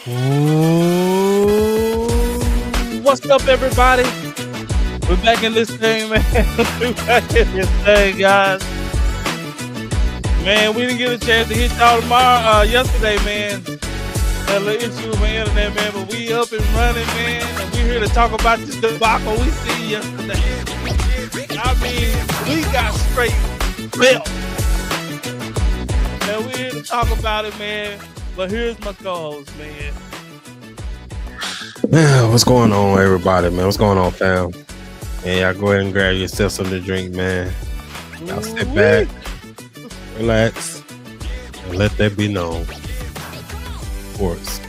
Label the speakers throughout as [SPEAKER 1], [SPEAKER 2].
[SPEAKER 1] Ooh, what's up, everybody? We're back in this thing, man. We're back in this thing, guys. Man, we didn't get a chance to hit y'all yesterday, man. Had a little issue with my internet, man, but we up and running, man. And we're here to talk about this debacle we seen yesterday. I mean, we got straight belt. And we're here to talk about it, man. But here's my co-host, man.
[SPEAKER 2] Man, what's going on, everybody, man? What's going on, fam? Man, y'all go ahead and grab yourself something to drink, man. Y'all sit back, relax, and let that be known. Of course.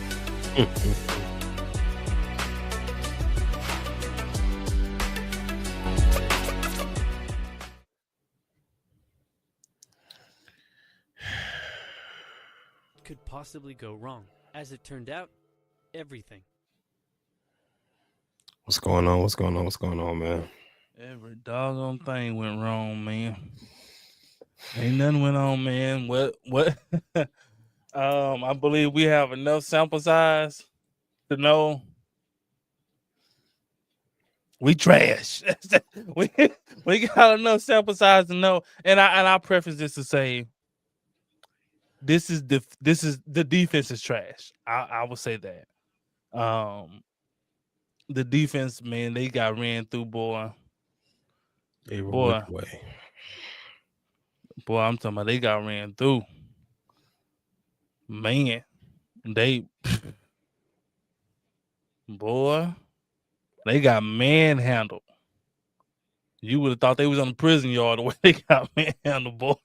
[SPEAKER 3] Could possibly go wrong. As it turned out, everything.
[SPEAKER 2] What's going on? What's going on? What's going on, man?
[SPEAKER 1] Every doggone thing went wrong, man. Ain't nothing went on, man. What? I believe we have enough sample size to know we trash. we got enough sample size to know. And I preface this to say this is the defense is trash. I would say that. The defense, man, they got ran through, boy.
[SPEAKER 2] They were whipped away.
[SPEAKER 1] Boy, I'm talking about they got ran through. Man, they got manhandled. You would have thought they was on the prison yard the way they got manhandled, boy.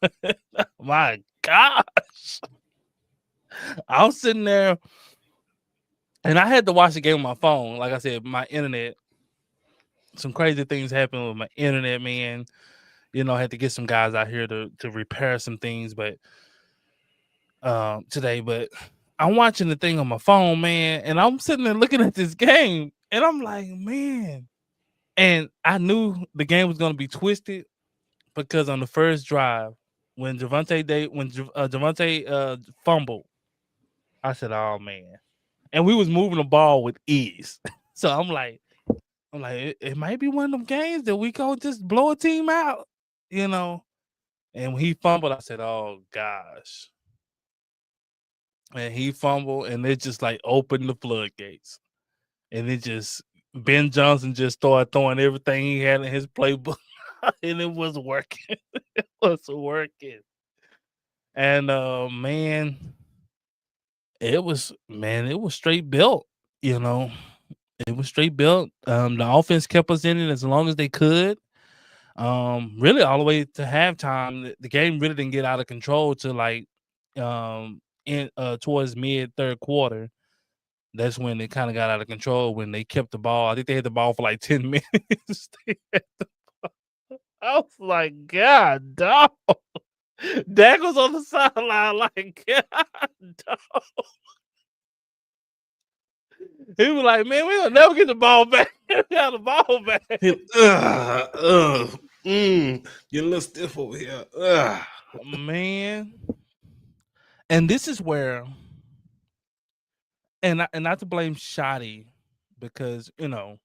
[SPEAKER 1] My gosh. I was sitting there and I had to watch the game on my phone. Like I said, my internet, some crazy things happened with my internet, man. You know, I had to get some guys out here to repair some things, but today. But I'm watching the thing on my phone, man, and I'm sitting there looking at this game, and I'm like, man. And I knew the game was going to be twisted because on the first drive, when Javonte fumbled, I said, oh man. And we was moving the ball with ease. So I'm like, it might be one of them games that we go just blow a team out, you know. And when he fumbled, I said, oh gosh. And he fumbled, and it just like opened the floodgates. And it just Ben Johnson just started throwing everything he had in his playbook, and it was working. It was working. And man, it was straight built, you know. It was straight built. The offense kept us in it as long as they could. Really all the way to halftime. The game really didn't get out of control till like towards mid third quarter. That's when it kind of got out of control when they kept the ball. I think they had the ball for like 10 minutes. I was like, God, dog. Dak was on the sideline like, God, dog. He was like, man, we'll never get the ball back. We got the ball back.
[SPEAKER 2] You're a little stiff over here.
[SPEAKER 1] Man. And this is where, and not to blame Shoddy, because, you know,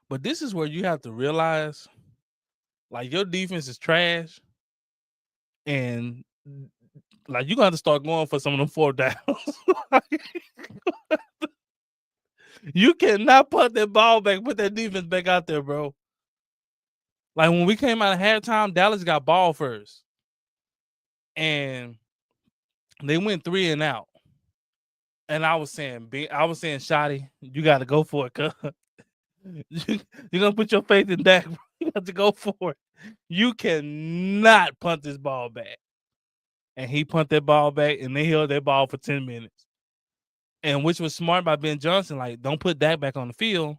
[SPEAKER 1] but this is where you have to realize, like, your defense is trash, and like you're gonna have to start going for some of them 4 downs. You cannot put that ball back, put that defense back out there, bro. Like when we came out of halftime, Dallas got ball first, and they went 3 and out. And I was saying, Shotty, you got to go for it, cuz. You're gonna put your faith in Dak. You got to go for it. You cannot punt this ball back. And he punted that ball back, and they held that ball for 10 minutes. And which was smart by Ben Johnson. Like, don't put Dak back on the field.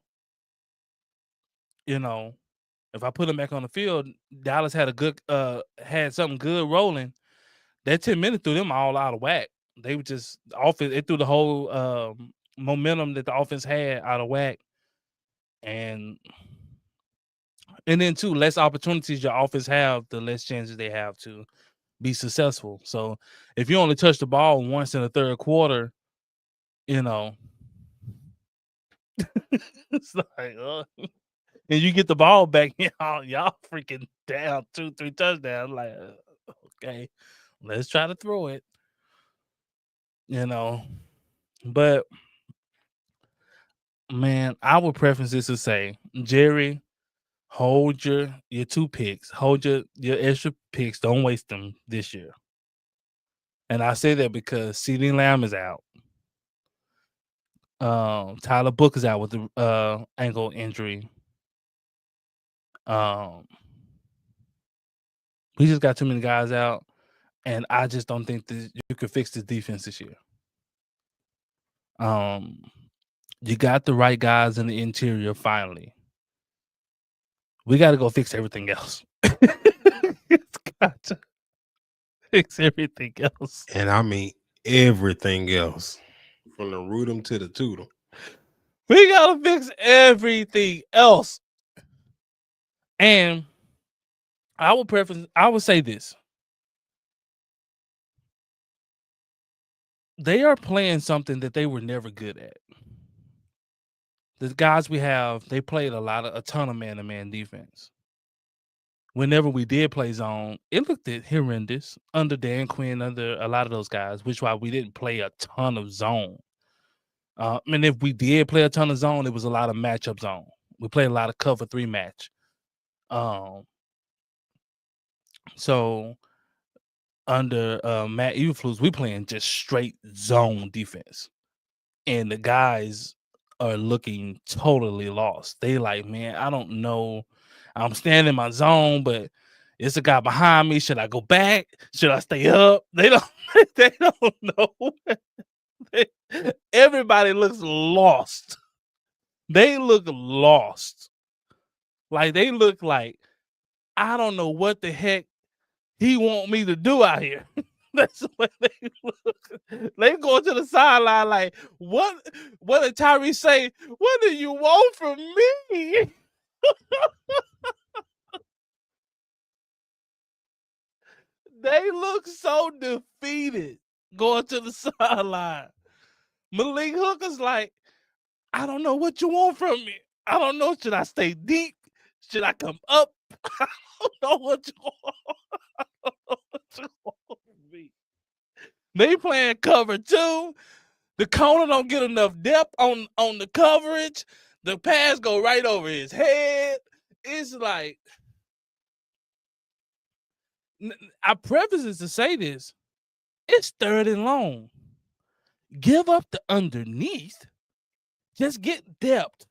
[SPEAKER 1] You know, if I put him back on the field, Dallas had had something good rolling. That 10 minutes threw them all out of whack. They were just offense. It threw the whole momentum that the offense had out of whack. And then too, less opportunities your offense have, the less chances they have to be successful. So if you only touch the ball once in the third quarter, You know, it's like, and you get the ball back, y'all freaking down 2-3 touchdowns. Like, okay, let's try to throw it. You know, but man, I would preference this to say, Jerry, hold your 2 picks, hold your extra picks, don't waste them this year. And I say that because CeeDee Lamb is out. Tyler Book is out with the ankle injury. We just got too many guys out, and I just don't think that you could fix this defense this year. You got the right guys in the interior finally. We got to go fix everything else. It's got to fix everything else.
[SPEAKER 2] And I mean everything else. From the rootem to the tootle.
[SPEAKER 1] We got to fix everything else. And I would say this. They are playing something that they were never good at. The guys we have, they played a ton of man-to-man defense. Whenever we did play zone, it looked horrendous under Dan Quinn, under a lot of those guys, which is why we didn't play a ton of zone. And if we did play a ton of zone, it was a lot of matchup zone. We played a lot of cover 3 match. So under Matt Eberflus, we playing just straight zone defense. And the guys are looking totally lost. They like, man, I don't know. I'm standing in my zone, but it's a guy behind me. Should I go back? Should I stay up? They don't know. Everybody looks lost. They look lost. Like they look like, I don't know what the heck he want me to do out here. That's the way they look. They go to the sideline like, what did Tyree say? What do you want from me? They look so defeated going to the sideline. Malik Hooker's like, I don't know what you want from me. I don't know. Should I stay deep? Should I come up? I don't know what you want. I don't know what you want from me. They playing cover 2. The corner don't get enough depth on the coverage. The pass go right over his head. It's like, I preface this to say this. It's 3rd and long. Give up the underneath. Just get depth.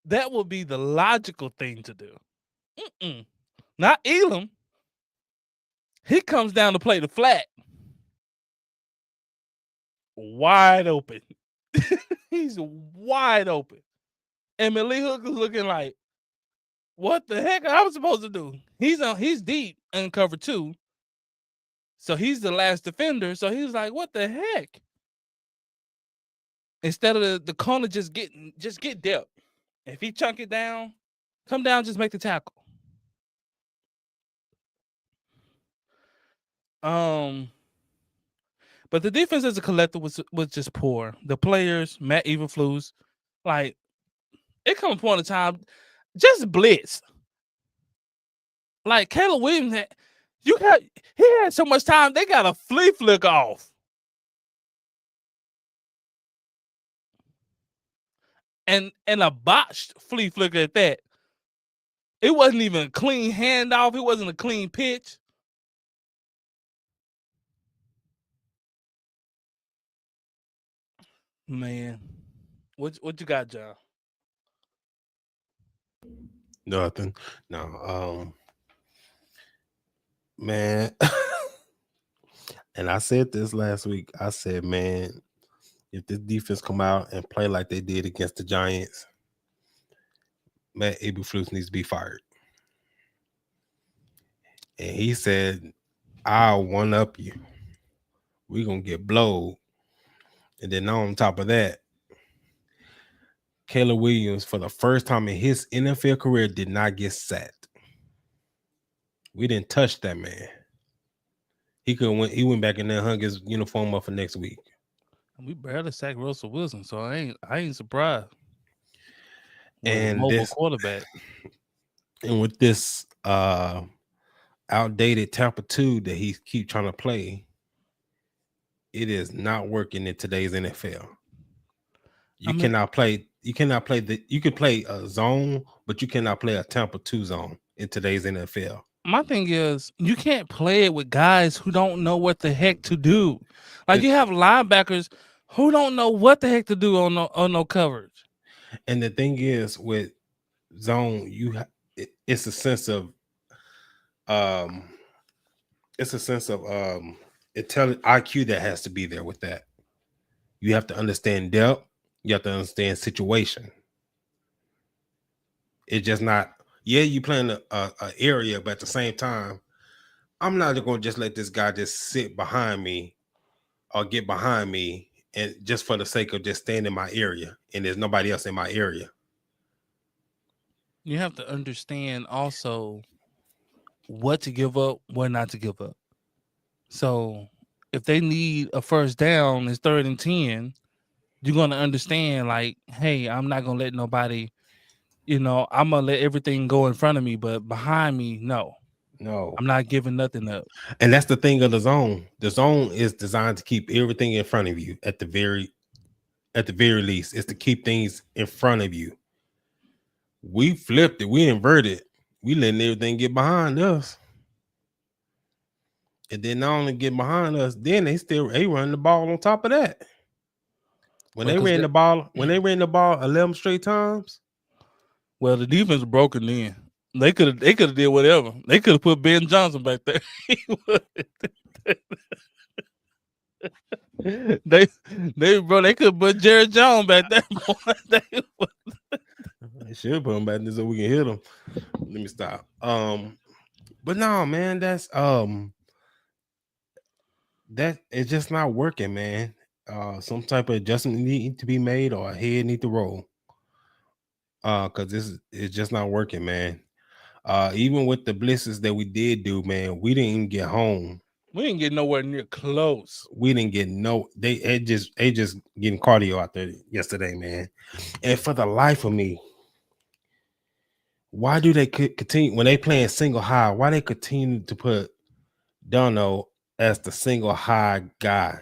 [SPEAKER 1] That would be the logical thing to do. Not Elam. He comes down to play the flat. Wide open. He's wide open. And Malik Hooker's looking like, what the heck am I supposed to do? He's deep in cover 2. So he's the last defender. So he's like, what the heck? Instead of the corner just get depth. If he chunk it down, come down, just make the tackle. But the defense as a collective was just poor. The players, Matt Eberflus, like, it comes a point in time, just blitz. Like Caleb Williams he had so much time, they got a flea flick off. And a botched flea flicker at that. It wasn't even a clean handoff. It wasn't a clean pitch. Man, what you got, John?
[SPEAKER 2] Nothing. No. Man. And I said this last week. I said, man, if this defense come out and play like they did against the Giants, Matt Eberflus needs to be fired. And he said, I'll one up you. We're going to get blowed. And then on top of that, Caleb Williams, for the first time in his NFL career, did not get sacked. We didn't touch that man. He could went. He went back in there, and hung his uniform up for next week.
[SPEAKER 1] We barely sacked Russell Wilson, so I ain't surprised with a
[SPEAKER 2] And
[SPEAKER 1] mobile
[SPEAKER 2] this,
[SPEAKER 1] quarterback.
[SPEAKER 2] and with this outdated Tampa 2 that he keep trying to play, it is not working in today's NFL. You cannot play. You cannot play the. You can play a zone, but you cannot play a Tampa 2 zone in today's NFL.
[SPEAKER 1] My thing is, you can't play it with guys who don't know what the heck to do. Like you have linebackers who don't know what the heck to do on no coverage.
[SPEAKER 2] And the thing is, with zone, it's a sense of intelligent IQ that has to be there with that. You have to understand depth. You have to understand situation. It's just not. Yeah, you playing a area, but at the same time, I'm not going to just let this guy just sit behind me or get behind me and just for the sake of just staying in my area and there's nobody else in my area.
[SPEAKER 1] You have to understand also what to give up, what not to give up. So if they need a first down, it's 3rd and 10, you're gonna understand, like, hey, I'm not gonna let nobody, I'm gonna let everything go in front of me, but behind me, no. I'm not giving nothing up.
[SPEAKER 2] And that's the thing of the zone. The zone is designed to keep everything in front of you at the very least. It's to keep things in front of you. We flipped it, we inverted, we letting everything get behind us. And then not only get behind us, then they run the ball on top of that. When they ran the ball 11 straight times.
[SPEAKER 1] Well, the defense was broken then. They could have did whatever. They could have put Ben Johnson back there. they could have put Jared Jones back there.
[SPEAKER 2] They should put him back there so we can hit him. Let me stop. But no, man, that's that it's just not working, man. Some type of adjustment need to be made or a head need to roll. Because it's just not working, man. Even with the blitzes that we did do, man, we didn't even get home.
[SPEAKER 1] We didn't get nowhere near close.
[SPEAKER 2] We didn't get they just getting cardio out there yesterday, man. And for the life of me, why do they continue when they playing single high? Why they continue to put Dono as the single high guy?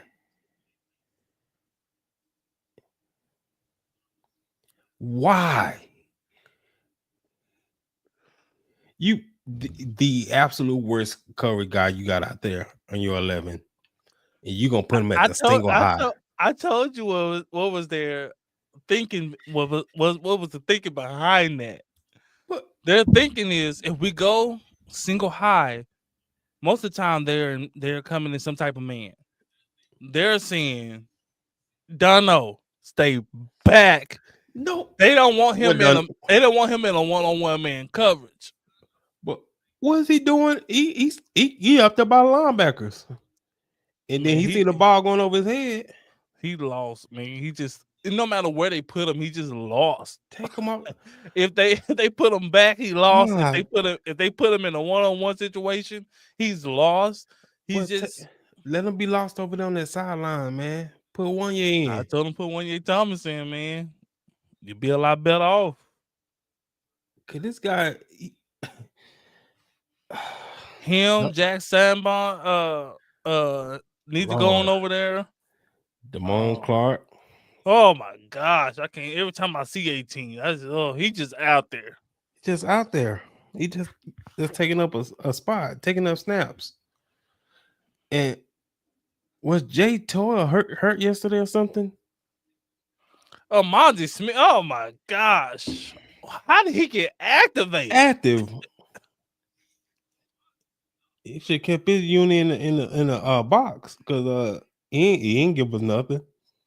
[SPEAKER 2] Why? You the absolute worst cover guy you got out there on your 11, and you gonna put him at the single high.
[SPEAKER 1] I told you what was their thinking. What was the thinking behind that? What? Their thinking is if we go single high, most of the time they're coming in some type of man. They're saying, Dono, stay back.
[SPEAKER 2] No,
[SPEAKER 1] they don't want him they don't want him in a one-on-one man coverage.
[SPEAKER 2] But what is he doing? He up there by the linebackers. And then he see the ball going over his head.
[SPEAKER 1] He lost, man. He just no matter where they put him, he just lost.
[SPEAKER 2] Take him out.
[SPEAKER 1] If they put him back, he lost. If they put him in a one-on-one situation, he's lost.
[SPEAKER 2] Let him be lost over there on that sideline, man. Put one year in.
[SPEAKER 1] I told him put One-Year Thomas in, man. You'd be a lot better off.
[SPEAKER 2] Cause this guy
[SPEAKER 1] Jack Sanborn, need to go on over there.
[SPEAKER 2] Damone Clark.
[SPEAKER 1] Oh my gosh, I can't. Every time I see 18, he just out there.
[SPEAKER 2] Just out there. He just taking up a spot, taking up snaps. And was Jay Toyle hurt yesterday or something?
[SPEAKER 1] Oh, Monty Smith. Oh my gosh, how did he get activated?
[SPEAKER 2] Active. He should kept his unit in a box because he ain't give us nothing.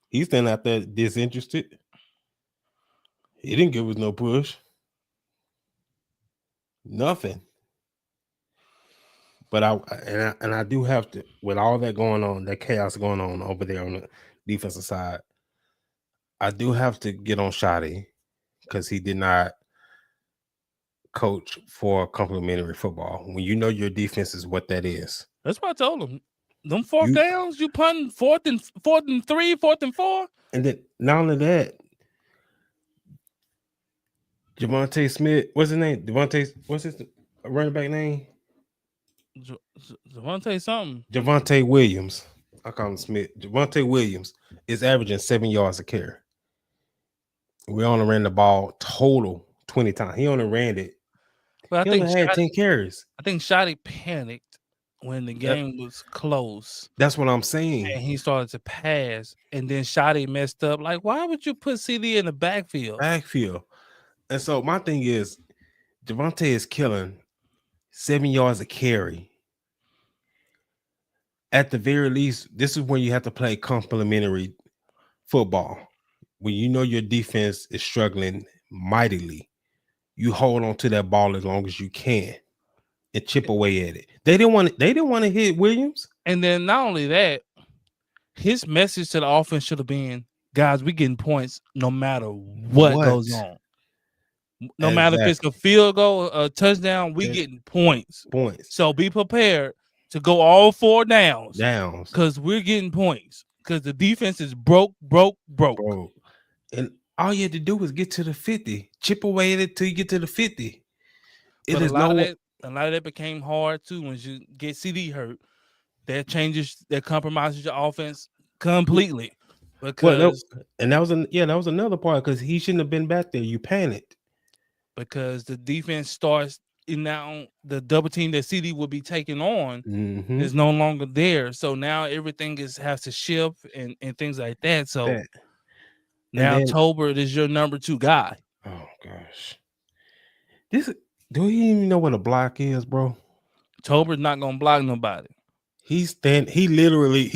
[SPEAKER 2] He's standing out there disinterested. He didn't give us no push. Nothing. But I do have to, with all that going on, that chaos going on over there on the defensive side, I do have to get on Shotty because he did not coach for complimentary football. When you know your defense is what that is.
[SPEAKER 1] That's what I told him. them fourth downs, you punting fourth and 3, 4th and 4.
[SPEAKER 2] And then not only that, Javonte Smith, what's his name? What's his running back name?
[SPEAKER 1] Javonte something.
[SPEAKER 2] Javonte Williams. I call him Smith. Javonte Williams is averaging 7 yards a carry. We only ran the ball total 20 times. He only ran it.
[SPEAKER 1] But
[SPEAKER 2] He only had 10 carries.
[SPEAKER 1] I think Shotty panicked when the game was close.
[SPEAKER 2] That's what I'm saying.
[SPEAKER 1] And he started to pass, and then Shotty messed up. Like, why would you put CD in the backfield?
[SPEAKER 2] And so my thing is, Javonte is killing 7 yards a carry. At the very least, this is when you have to play complementary football. When you know your defense is struggling mightily, you hold on to that ball as long as you can and chip away at it. They didn't want to hit Williams.
[SPEAKER 1] And then not only that, his message to the offense should have been, guys, we getting points no matter what goes on. No matter if it's a field goal, a touchdown, we getting points. So be prepared to go all 4 downs. Because we're getting points. Because the defense is broke.
[SPEAKER 2] And all you had to do was get to the 50. Chip away at it till you get to the 50.
[SPEAKER 1] A lot of that became hard too when you get CD hurt. That compromises your offense completely. Because
[SPEAKER 2] that was another part because he shouldn't have been back there. You panicked.
[SPEAKER 1] Because the defense starts now the double team that CD will be taking on is no longer there. So now everything has to shift and things like that. So now Tolbert is your number 2 guy.
[SPEAKER 2] Oh gosh. Do he even know what a block is, bro?
[SPEAKER 1] Tolbert's not gonna block nobody.
[SPEAKER 2] He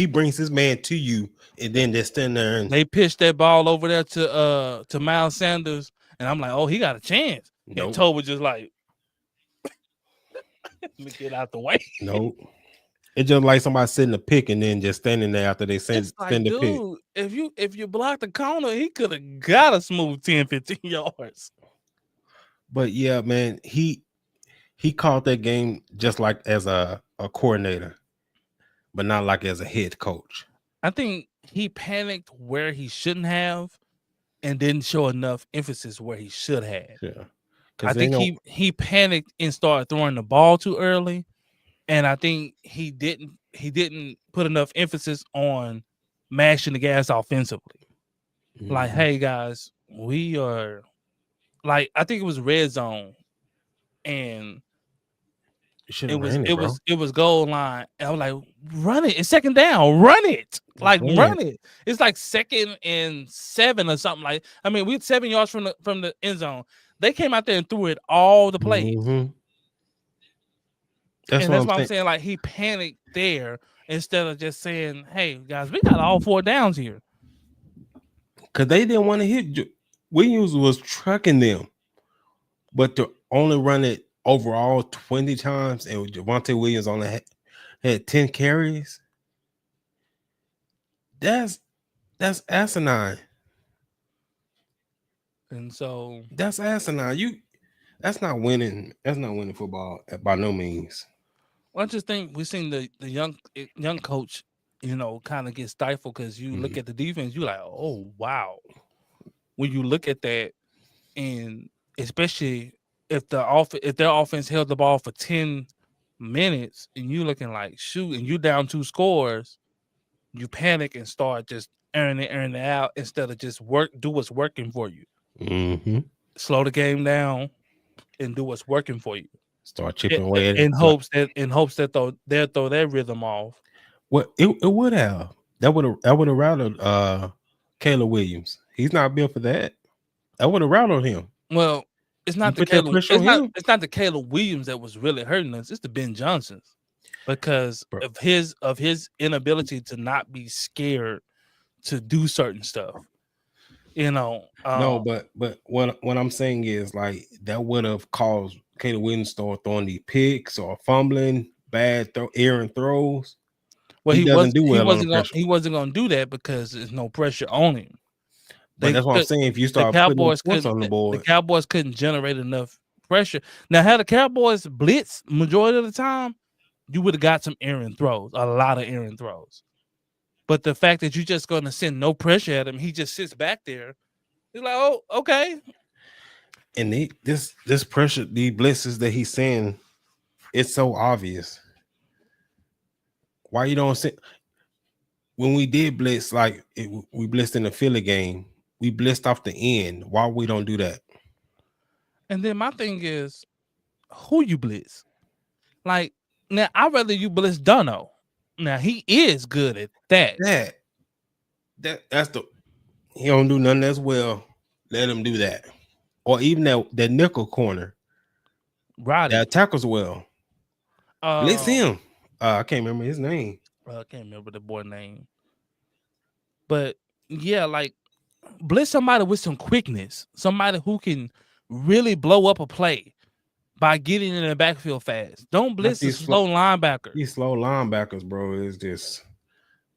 [SPEAKER 2] brings his man to you and then they stand there and
[SPEAKER 1] they pitch that ball over there to Miles Sanders. And I'm like, oh, he got a chance. Nope. And Tolbert just like, let me get out the way.
[SPEAKER 2] Nope. It's just like somebody sitting a pick and then just standing there after they send the pick.
[SPEAKER 1] If you block the corner, he could have got a smooth 10, 15 yards.
[SPEAKER 2] But yeah, man, he called that game just like as a coordinator, but not like as a head coach.
[SPEAKER 1] I think he panicked where he shouldn't have and didn't show enough emphasis where he should have.
[SPEAKER 2] Yeah.
[SPEAKER 1] I think he panicked and started throwing the ball too early. And I think he didn't put enough emphasis on mashing the gas offensively. Mm-hmm. Like, hey guys, we are like, I think it was red zone and it was goal line. And I was like, run it. It's second down. Run it. Like run it. It's like 2nd and 7 or something. Like, I mean, we're 7 yards from the end zone. They came out there and threw it all the plays.
[SPEAKER 2] Mm-hmm.
[SPEAKER 1] That's what I'm saying. Like, he panicked there instead of just saying, hey guys, we got all 4 downs here.
[SPEAKER 2] Because they didn't want to hit. Williams was trucking them, but to only run it overall 20 times, and Javonte Williams only had 10 carries. That's asinine.
[SPEAKER 1] And so
[SPEAKER 2] that's asinine. That's not winning. That's not winning football by no means.
[SPEAKER 1] Well, I just think we've seen the young coach, kind of get stifled because you look at the defense, you're like, oh wow. When you look at that, and especially if their offense held the ball for 10 minutes, and you looking like shoot, and you down 2 scores, you panic and start just airing it out instead of just do what's working for you.
[SPEAKER 2] Mm-hmm.
[SPEAKER 1] Slow the game down and do what's working for you.
[SPEAKER 2] Start chipping away at
[SPEAKER 1] in hopes that they'll throw their rhythm off.
[SPEAKER 2] Well, it would have. That would have routed Caleb Williams. He's not built for that. That would have routed him.
[SPEAKER 1] Well, it's not the Caleb Williams that was really hurting us. It's the Ben Johnsons because of his inability to not be scared to do certain stuff.
[SPEAKER 2] No, but what I'm saying is like that would have caused Caleb Williams to start throwing these picks or fumbling, bad errant throws.
[SPEAKER 1] Well, he wasn't going to do that because there's no pressure on him.
[SPEAKER 2] But that's what I'm saying. If you start putting points on the board,
[SPEAKER 1] the Cowboys couldn't generate enough pressure. Now, had the Cowboys blitz majority of the time, you would have got some errant throws, a lot of errant throws. But the fact that you're just going to send no pressure at him, he just sits back there. He's like, oh, okay.
[SPEAKER 2] And this pressure, the blitzes that he's saying, it's so obvious. Why you don't see? When we did blitz, we blitzed in the Philly game, we blitzed off the end. Why we don't do that?
[SPEAKER 1] And then my thing is, who you blitz? Like, now I'd rather you blitz Dunno. Now he is good at that.
[SPEAKER 2] That's the he don't do nothing as well. Let him do that. Or even that nickel corner.
[SPEAKER 1] Right.
[SPEAKER 2] That tackles well. Blitz him. I can't remember his name.
[SPEAKER 1] I can't remember the boy name. But yeah, like blitz somebody with some quickness, somebody who can really blow up a play by getting in the backfield fast. Don't blitz a slow linebacker.
[SPEAKER 2] These slow linebackers, bro, is just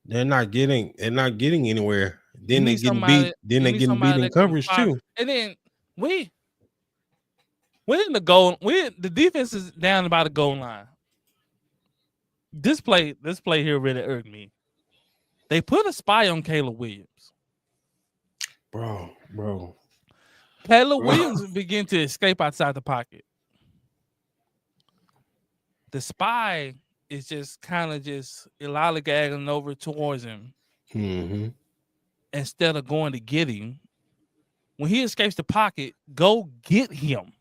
[SPEAKER 2] they're not getting anywhere. Then they getting beat. Then they getting beat in coverage too.
[SPEAKER 1] And then we in the goal. The defense is down about the goal line. This play here really irked me. They put a spy on Caleb Williams.
[SPEAKER 2] Bro.
[SPEAKER 1] Caleb Williams began to escape outside the pocket. The spy is just kind of just lollygagging over towards him.
[SPEAKER 2] Mm-hmm.
[SPEAKER 1] Instead of going to get him. When he escapes the pocket, go get him.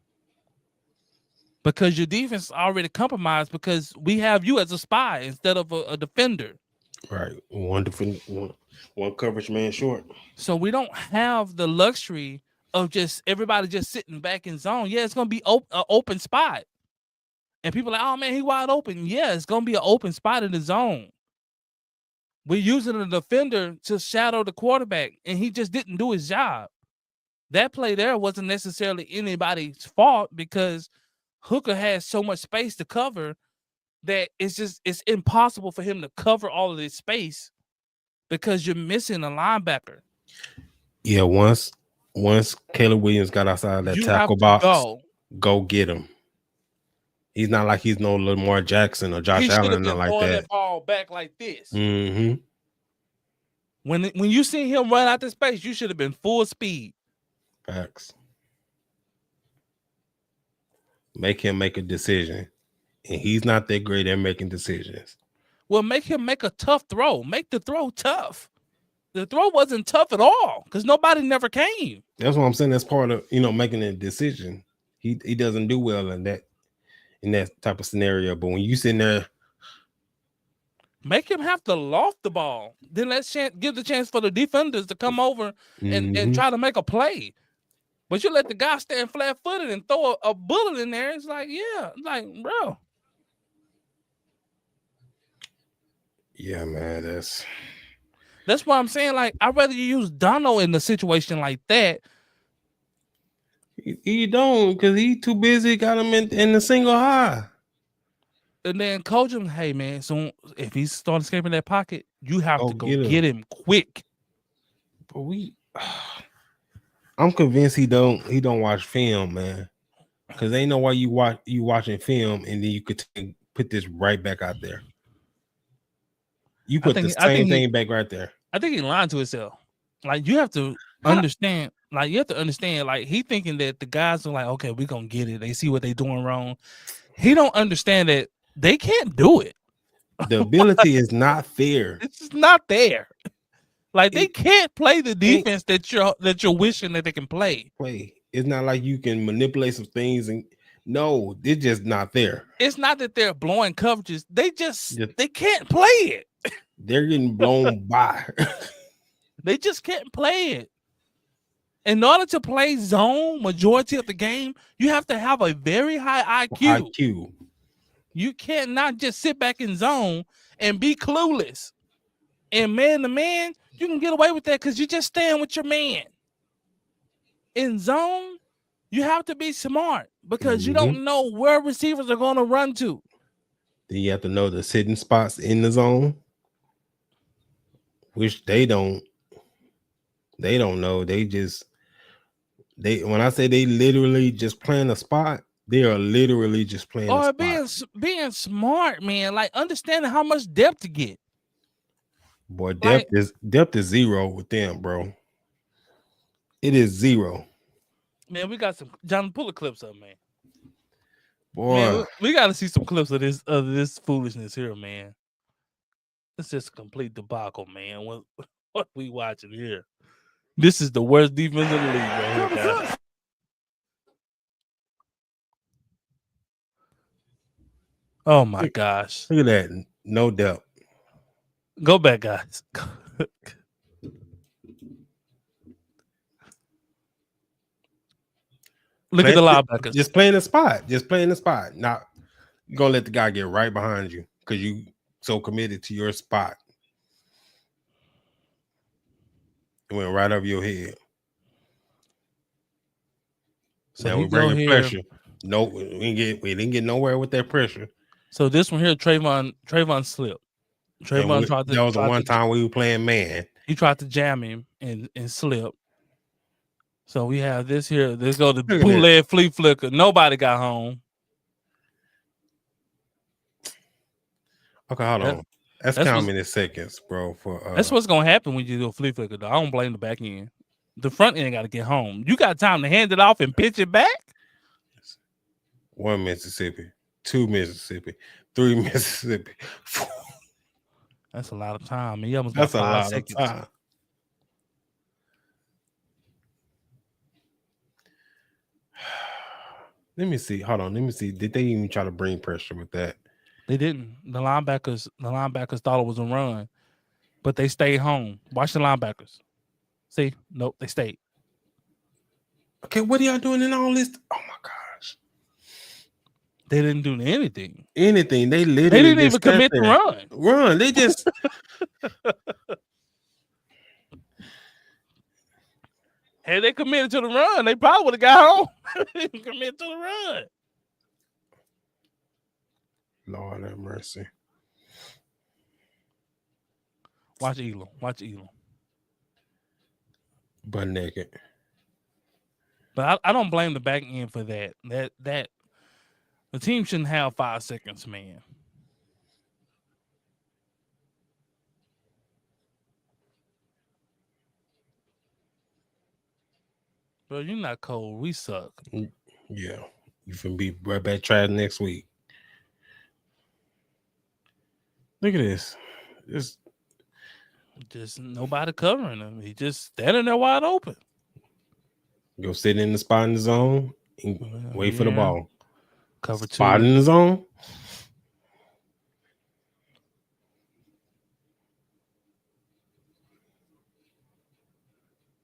[SPEAKER 1] Because your defense is already compromised because we have you as a spy instead of a defender.
[SPEAKER 2] Right. One coverage man short.
[SPEAKER 1] So we don't have the luxury of just everybody just sitting back in zone. Yeah, it's going to be an open spot. And people are like, oh, man, he wide open. Yeah, it's going to be an open spot in the zone. We're using a defender to shadow the quarterback, and he just didn't do his job. That play there wasn't necessarily anybody's fault because Hooker has so much space to cover that it's impossible for him to cover all of this space because you're missing a linebacker.
[SPEAKER 2] Yeah, once Caleb Williams got outside that tackle box, go get him. He's not like he's no Lamar Jackson or Josh Allen or nothing like that.
[SPEAKER 1] That ball back like this.
[SPEAKER 2] Mm-hmm.
[SPEAKER 1] When you see him run out the space, you should have been full speed.
[SPEAKER 2] Facts. Make him make a decision. And he's not that great at making decisions.
[SPEAKER 1] Well, make him make a tough throw. Make the throw tough. The throw wasn't tough at all because nobody never came.
[SPEAKER 2] That's what I'm saying. That's part of making a decision. He doesn't do well in that type of scenario. But when you sitting there,
[SPEAKER 1] make him have to loft the ball. Then give the chance for the defenders to come over and try to make a play. But you let the guy stand flat-footed and throw a bullet in there. It's like, yeah, like, bro.
[SPEAKER 2] Yeah, man,
[SPEAKER 1] that's what I'm saying. Like, I'd rather you use Donald in a situation like that.
[SPEAKER 2] You don't, because he too busy. Got him in the single high.
[SPEAKER 1] And then coach him, hey, man, so if he's starting escaping that pocket, you have to go get him quick.
[SPEAKER 2] But I'm convinced he don't watch film, man. Because ain't no why you watching film and then you could put this right back out there. You put the same thing back right there.
[SPEAKER 1] I think he lying to himself. Like, you have to understand. Like, he thinking that the guys are like, okay, we're going to get it. They see what they doing wrong. He don't understand that they can't do it.
[SPEAKER 2] The ability is not there.
[SPEAKER 1] It's not there. Like, they can't play the defense that you're wishing that they can play.
[SPEAKER 2] It's not like you can manipulate some things and no, they're just not there.
[SPEAKER 1] It's not that they're blowing coverages. They can't play it.
[SPEAKER 2] They're getting blown by.
[SPEAKER 1] They just can't play it. In order to play zone majority of the game, you have to have a very high IQ. You can't not just sit back in zone and be clueless. And man to man, you can get away with that because you just stand with your man. In zone, you have to be smart because you don't know where receivers are going to run to.
[SPEAKER 2] Then you have to know the sitting spots in the zone, which they don't know. When I say they literally just playing a spot, they are literally just playing a spot.
[SPEAKER 1] Being being smart, man. Like understanding how much depth to get.
[SPEAKER 2] Boy, depth is zero with them, bro. It is zero.
[SPEAKER 1] Man, we got some John. Pull the clips up, man.
[SPEAKER 2] Boy,
[SPEAKER 1] Man, we got to see some clips of this foolishness here, man. It's just a complete debacle, man. What we watching here? This is the worst defense in the league right here, guys. Oh my gosh!
[SPEAKER 2] Look at that, no depth.
[SPEAKER 1] Go back, guys. Look at the linebackers.
[SPEAKER 2] Just playing the spot. Just playing the spot. Not you're gonna let the guy get right behind you because you so committed to your spot. It went right over your head. So now we bringing pressure. No, we didn't get nowhere with that pressure.
[SPEAKER 1] So this one here, Trayvon slipped. Trayvon tried to.
[SPEAKER 2] That was the one time we were playing man.
[SPEAKER 1] He tried to jam him and slip. So we have this here. Let's go to bootleg flea flicker. Nobody got home.
[SPEAKER 2] Okay, hold on. That's how many seconds, bro.
[SPEAKER 1] That's what's gonna happen when you do a flea flicker. Though I don't blame the back end. The front end got to get home. You got time to hand it off and pitch it back.
[SPEAKER 2] 1 Mississippi, 2 Mississippi, 3 Mississippi, 4.
[SPEAKER 1] That's a lot of time. Man.
[SPEAKER 2] That's a lot of time. Let me see. Hold on. Let me see. Did they even try to bring pressure with that?
[SPEAKER 1] They didn't. The linebackers thought it was a run, but they stayed home. Watch the linebackers. See? Nope, they stayed.
[SPEAKER 2] Okay, what are y'all doing in all this? Oh my gosh.
[SPEAKER 1] They didn't do anything.
[SPEAKER 2] They literally
[SPEAKER 1] didn't even commit to run.
[SPEAKER 2] Run. They just
[SPEAKER 1] had they committed to the run, they probably would have got home. They didn't commit to the run.
[SPEAKER 2] Lord have mercy.
[SPEAKER 1] Watch Elam.
[SPEAKER 2] Butt naked.
[SPEAKER 1] But I don't blame the back end for that. That the team shouldn't have 5 seconds, man. Bro, you're not cold. We suck.
[SPEAKER 2] Yeah. You finna be right back trying next week. Look at this.
[SPEAKER 1] Just nobody covering him. He just standing there wide open.
[SPEAKER 2] Go sit in the spot in the zone and wait for the ball.
[SPEAKER 1] Cover
[SPEAKER 2] spot
[SPEAKER 1] 2.
[SPEAKER 2] In the zone.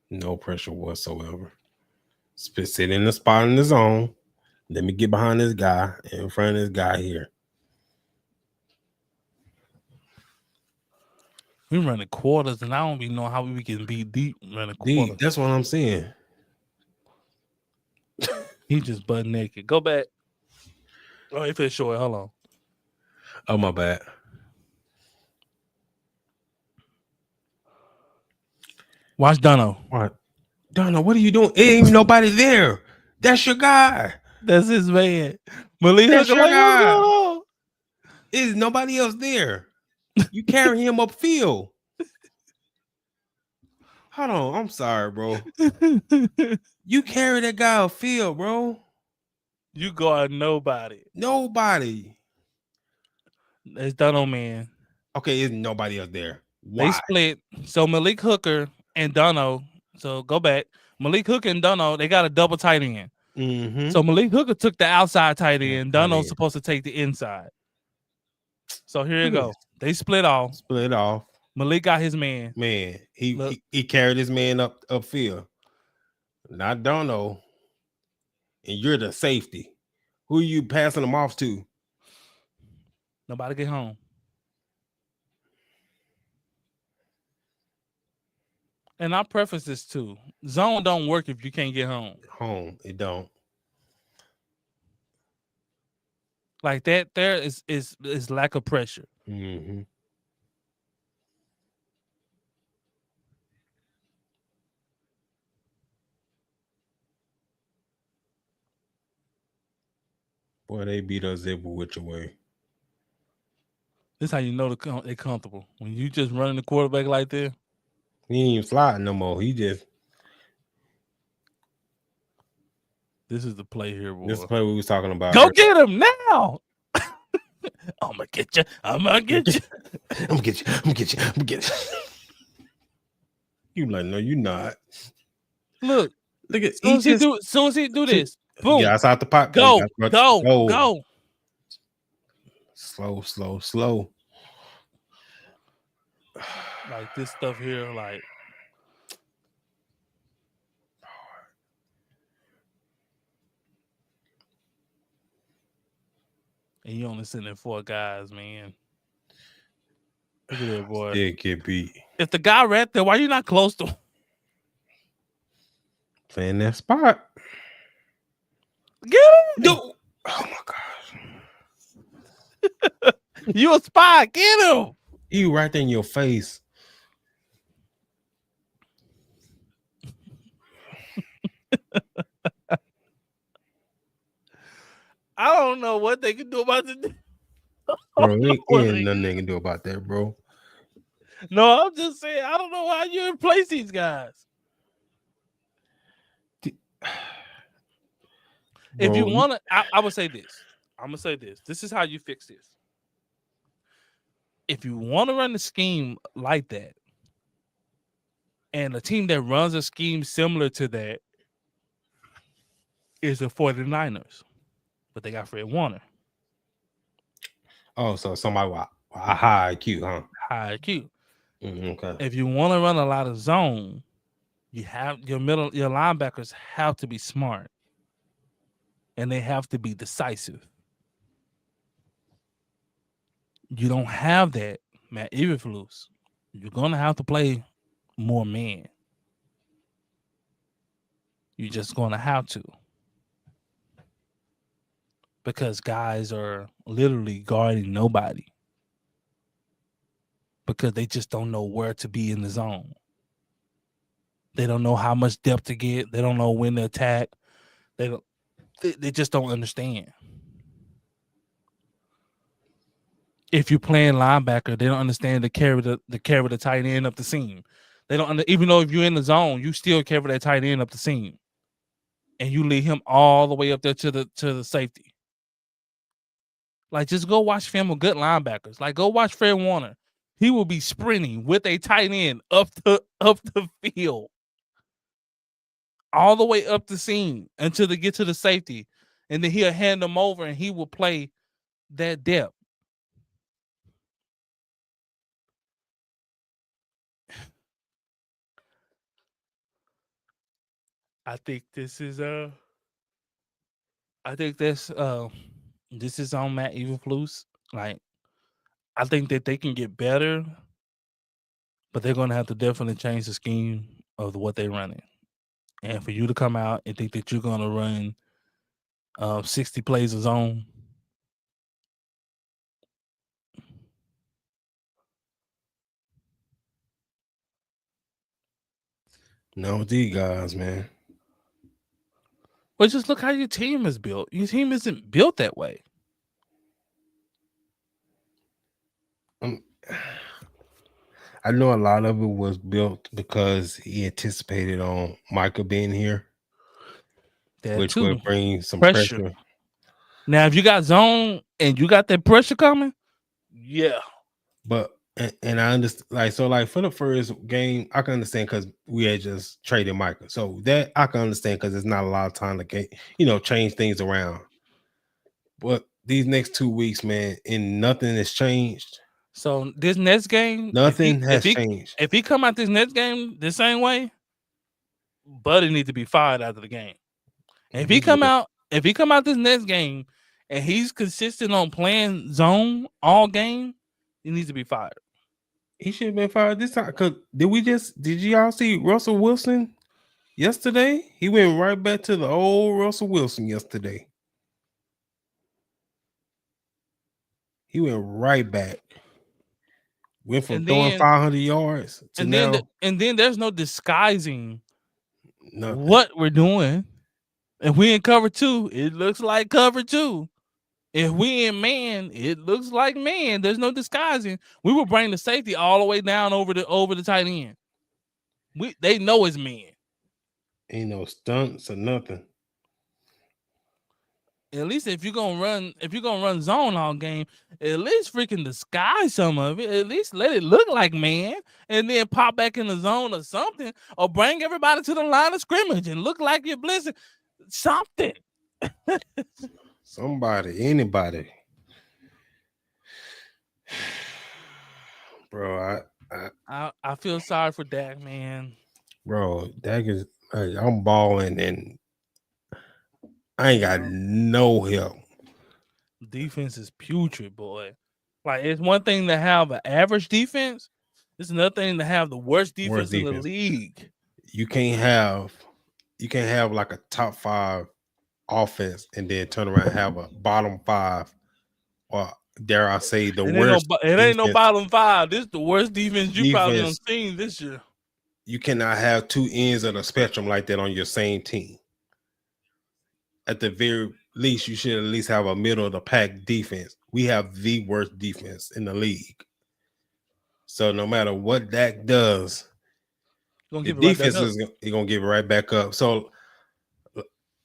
[SPEAKER 2] No pressure whatsoever. Sit in the spot in the zone. Let me get behind this guy in front of this guy here.
[SPEAKER 1] We running quarters, and I don't even know how we can be deep running quarters.
[SPEAKER 2] That's what I'm saying.
[SPEAKER 1] He just butt naked. Go back. Oh, if it's short, hold on.
[SPEAKER 2] Oh, my bad.
[SPEAKER 1] Watch Dono.
[SPEAKER 2] What? Dono, what are you doing? Ain't even nobody there. That's your guy.
[SPEAKER 1] That's his man. Malik
[SPEAKER 2] That's
[SPEAKER 1] your
[SPEAKER 2] guy. Is nobody else there? You carry him upfield. Hold on. I'm sorry, bro. You carry that guy upfield, bro.
[SPEAKER 1] You guard nobody. It's Dono, man.
[SPEAKER 2] Okay, there's nobody else there. Why?
[SPEAKER 1] They split. So Malik Hooker and Dono. So go back. Malik Hooker and Dono, they got a double tight end.
[SPEAKER 2] Mm-hmm.
[SPEAKER 1] So Malik Hooker took the outside tight end. Dono's supposed to take the inside. So here you go. They split off. Malik got his man.
[SPEAKER 2] He carried his man upfield. Not Dono. And you're the safety. Who are you passing them off to?
[SPEAKER 1] Nobody get home. And I preface this too. Zone don't work if you can't get home.
[SPEAKER 2] It don't.
[SPEAKER 1] Like that there is lack of pressure.
[SPEAKER 2] Mm-hmm. Boy, they beat us every which way.
[SPEAKER 1] This how you know they're comfortable. When you just running the quarterback like that.
[SPEAKER 2] He ain't even sliding no more. He just
[SPEAKER 1] This is the play here, boy.
[SPEAKER 2] this is the play we was talking about.
[SPEAKER 1] Go get him now. I'm gonna get you. I'm gonna get you.
[SPEAKER 2] I'm gonna get you. I'm gonna get you. I'm gonna get you. You like, no, you not.
[SPEAKER 1] Look
[SPEAKER 2] at
[SPEAKER 1] soon as he do this, boom.
[SPEAKER 2] Yeah, outside the pot.
[SPEAKER 1] Go.
[SPEAKER 2] Slow.
[SPEAKER 1] Like this stuff here, like and you only sitting there 4 guys, man. Look at that, boy.
[SPEAKER 2] Yeah, get beat.
[SPEAKER 1] If the guy right there, why you not close to him?
[SPEAKER 2] Playing that spot.
[SPEAKER 1] Get him!
[SPEAKER 2] No. Oh my gosh.
[SPEAKER 1] You a spy, get him!
[SPEAKER 2] You right there in your face.
[SPEAKER 1] I don't know what they can do about it.
[SPEAKER 2] Bro, ain't nothing they can do about that, bro.
[SPEAKER 1] No, I'm just saying, I don't know how you replace these guys. If you want to, I would say this. I'm going to say this. This is how you fix this. If you want to run the scheme like that, and a team that runs a scheme similar to that is the 49ers. But they got Fred Warner.
[SPEAKER 2] Oh, so somebody with a high IQ, huh?
[SPEAKER 1] High IQ.
[SPEAKER 2] Okay.
[SPEAKER 1] If you want to run a lot of zone, you have your linebackers have to be smart. And they have to be decisive. You don't have that, Matt Eberflus. You're gonna have to play more man. You're just gonna have to. Because guys are literally guarding nobody. Because they just don't know where to be in the zone. They don't know how much depth to get. They don't know when to attack. They just don't understand. If you're playing linebacker, they don't understand to carry the tight end up the seam. They don't even though if you're in the zone, you still carry that tight end up the seam. And you lead him all the way up there to the safety. Like, just go watch film of good linebackers. Like, go watch Fred Warner. He will be sprinting with a tight end up the field. All the way up the seam until they get to the safety. And then he'll hand them over and he will play that depth. I think this is this is on Matt Eberflus. Like, I think that they can get better, but they're gonna have to definitely change the scheme of what they're running. And for you to come out and think that you're gonna run 60 plays a zone.
[SPEAKER 2] No, these guys, man.
[SPEAKER 1] But just look how your team is built. Your team isn't built that way.
[SPEAKER 2] I know a lot of it was built because he anticipated on Micah being here, which would bring some pressure.
[SPEAKER 1] Now, if you got zone and you got that pressure coming, yeah.
[SPEAKER 2] But and I understand, like for the first game, I can understand because we had just traded Micah, so that I can understand because there's not a lot of time to get change things around. But these next 2 weeks, man, and nothing has changed.
[SPEAKER 1] So this next game,
[SPEAKER 2] nothing has changed.
[SPEAKER 1] If he come out this next game the same way, Buddy needs to be fired out of the game. And if he come out this next game and he's consistent on playing zone all game, he needs to be fired.
[SPEAKER 2] He should have been fired this time. Cause did y'all see Russell Wilson yesterday? He went right back to the old Russell Wilson yesterday. He went right back. Went from throwing 500 yards to now.
[SPEAKER 1] And then there's no disguising what we're doing. If we in cover 2, it looks like cover 2. If we in man, it looks like man. There's no disguising. We will bring the safety all the way down over the tight end. They know it's man.
[SPEAKER 2] Ain't no stunts or nothing.
[SPEAKER 1] At least if you're gonna run zone all game, at least freaking disguise some of it. At least let it look like man, and then pop back in the zone or something, or bring everybody to the line of scrimmage and look like you're blitzing something.
[SPEAKER 2] Somebody, anybody. Bro,
[SPEAKER 1] I feel sorry for Dak, man.
[SPEAKER 2] Bro, Dak is like, I'm balling and I ain't got no help.
[SPEAKER 1] Defense is putrid, boy. Like, it's one thing to have an average defense. It's another thing to have the worst defense in the league.
[SPEAKER 2] You can't have like a top 5 offense and then turn around and have a bottom 5, or dare I say the worst.
[SPEAKER 1] It ain't no bottom 5. This is the worst defense you probably done seen this year.
[SPEAKER 2] You cannot have 2 ends of the spectrum like that on your same team. At the very least, you should at least have a middle of the pack defense. We have the worst defense in the league. So no matter what Dak does, the defense is gonna give it right back up. So,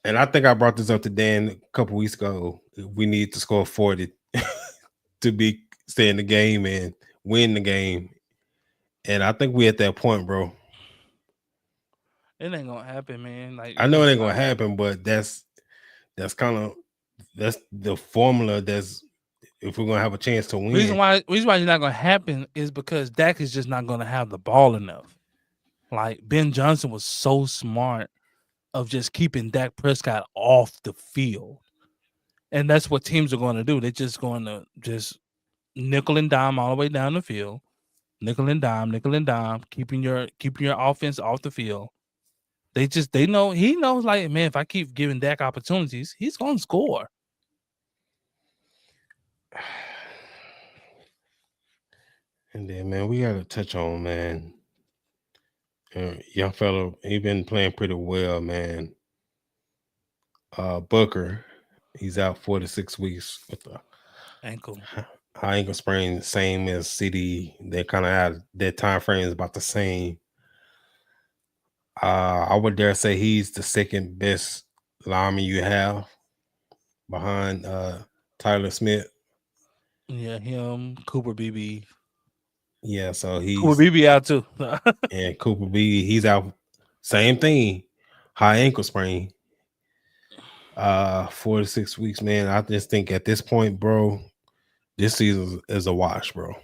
[SPEAKER 2] and I think I brought this up to Dan a couple weeks ago. We need to score 40 to stay in the game and win the game. And I think we at that point, bro.
[SPEAKER 1] It ain't gonna happen, man. Like,
[SPEAKER 2] I know it ain't gonna happen, but that's the formula. That's if we're gonna have a chance to win.
[SPEAKER 1] Reason why it's not gonna happen is because Dak is just not gonna have the ball enough. Like, Ben Johnson was so smart of just keeping Dak Prescott off the field, and that's what teams are going to do. They're just going to just nickel and dime all the way down the field, nickel and dime, keeping your offense off the field. He knows, like, man, if I keep giving Dak opportunities, he's gonna score.
[SPEAKER 2] And then, man, we gotta touch on, man. Young fella, he been playing pretty well, man. Booker, he's out 4 to 6 weeks with the high ankle sprain, same as CD. They kind of had their time frame is about the same. I would dare say he's the second best lineman you have behind Tyler Smith.
[SPEAKER 1] Yeah, him, Cooper BB.
[SPEAKER 2] Yeah, so he's
[SPEAKER 1] Cooper BB out too.
[SPEAKER 2] And Cooper BB, he's out. Same thing, high ankle sprain. 4 to 6 weeks, man. I just think at this point, bro, this season is a wash, bro.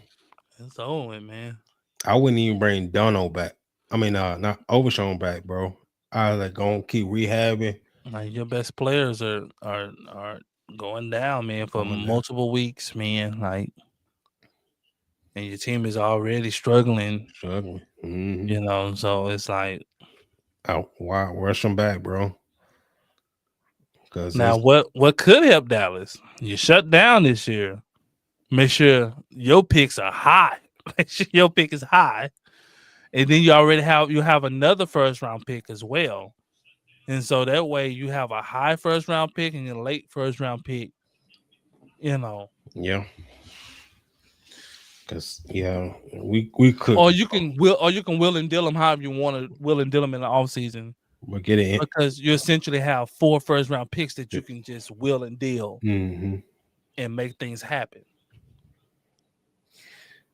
[SPEAKER 1] It's over, man.
[SPEAKER 2] I wouldn't even bring Dono back. I mean, not Overshown back, bro. I was gonna keep rehabbing.
[SPEAKER 1] Like, your best players are going down, man, for multiple weeks, man. Like, and your team is already struggling.
[SPEAKER 2] Mm-hmm.
[SPEAKER 1] You know, so it's like,
[SPEAKER 2] why rush them back, bro?
[SPEAKER 1] Now, what could help Dallas? You shut down this year. Make sure your picks are high. Make sure your pick is high, and then you have another first round pick as well, and so that way you have a high first round pick and a late first round pick. You know.
[SPEAKER 2] Yeah. Because we could,
[SPEAKER 1] or you can will and deal them however you want to will and deal them in the offseason.
[SPEAKER 2] We're getting
[SPEAKER 1] because you essentially have 4 first round picks that you can just will and deal and make things happen.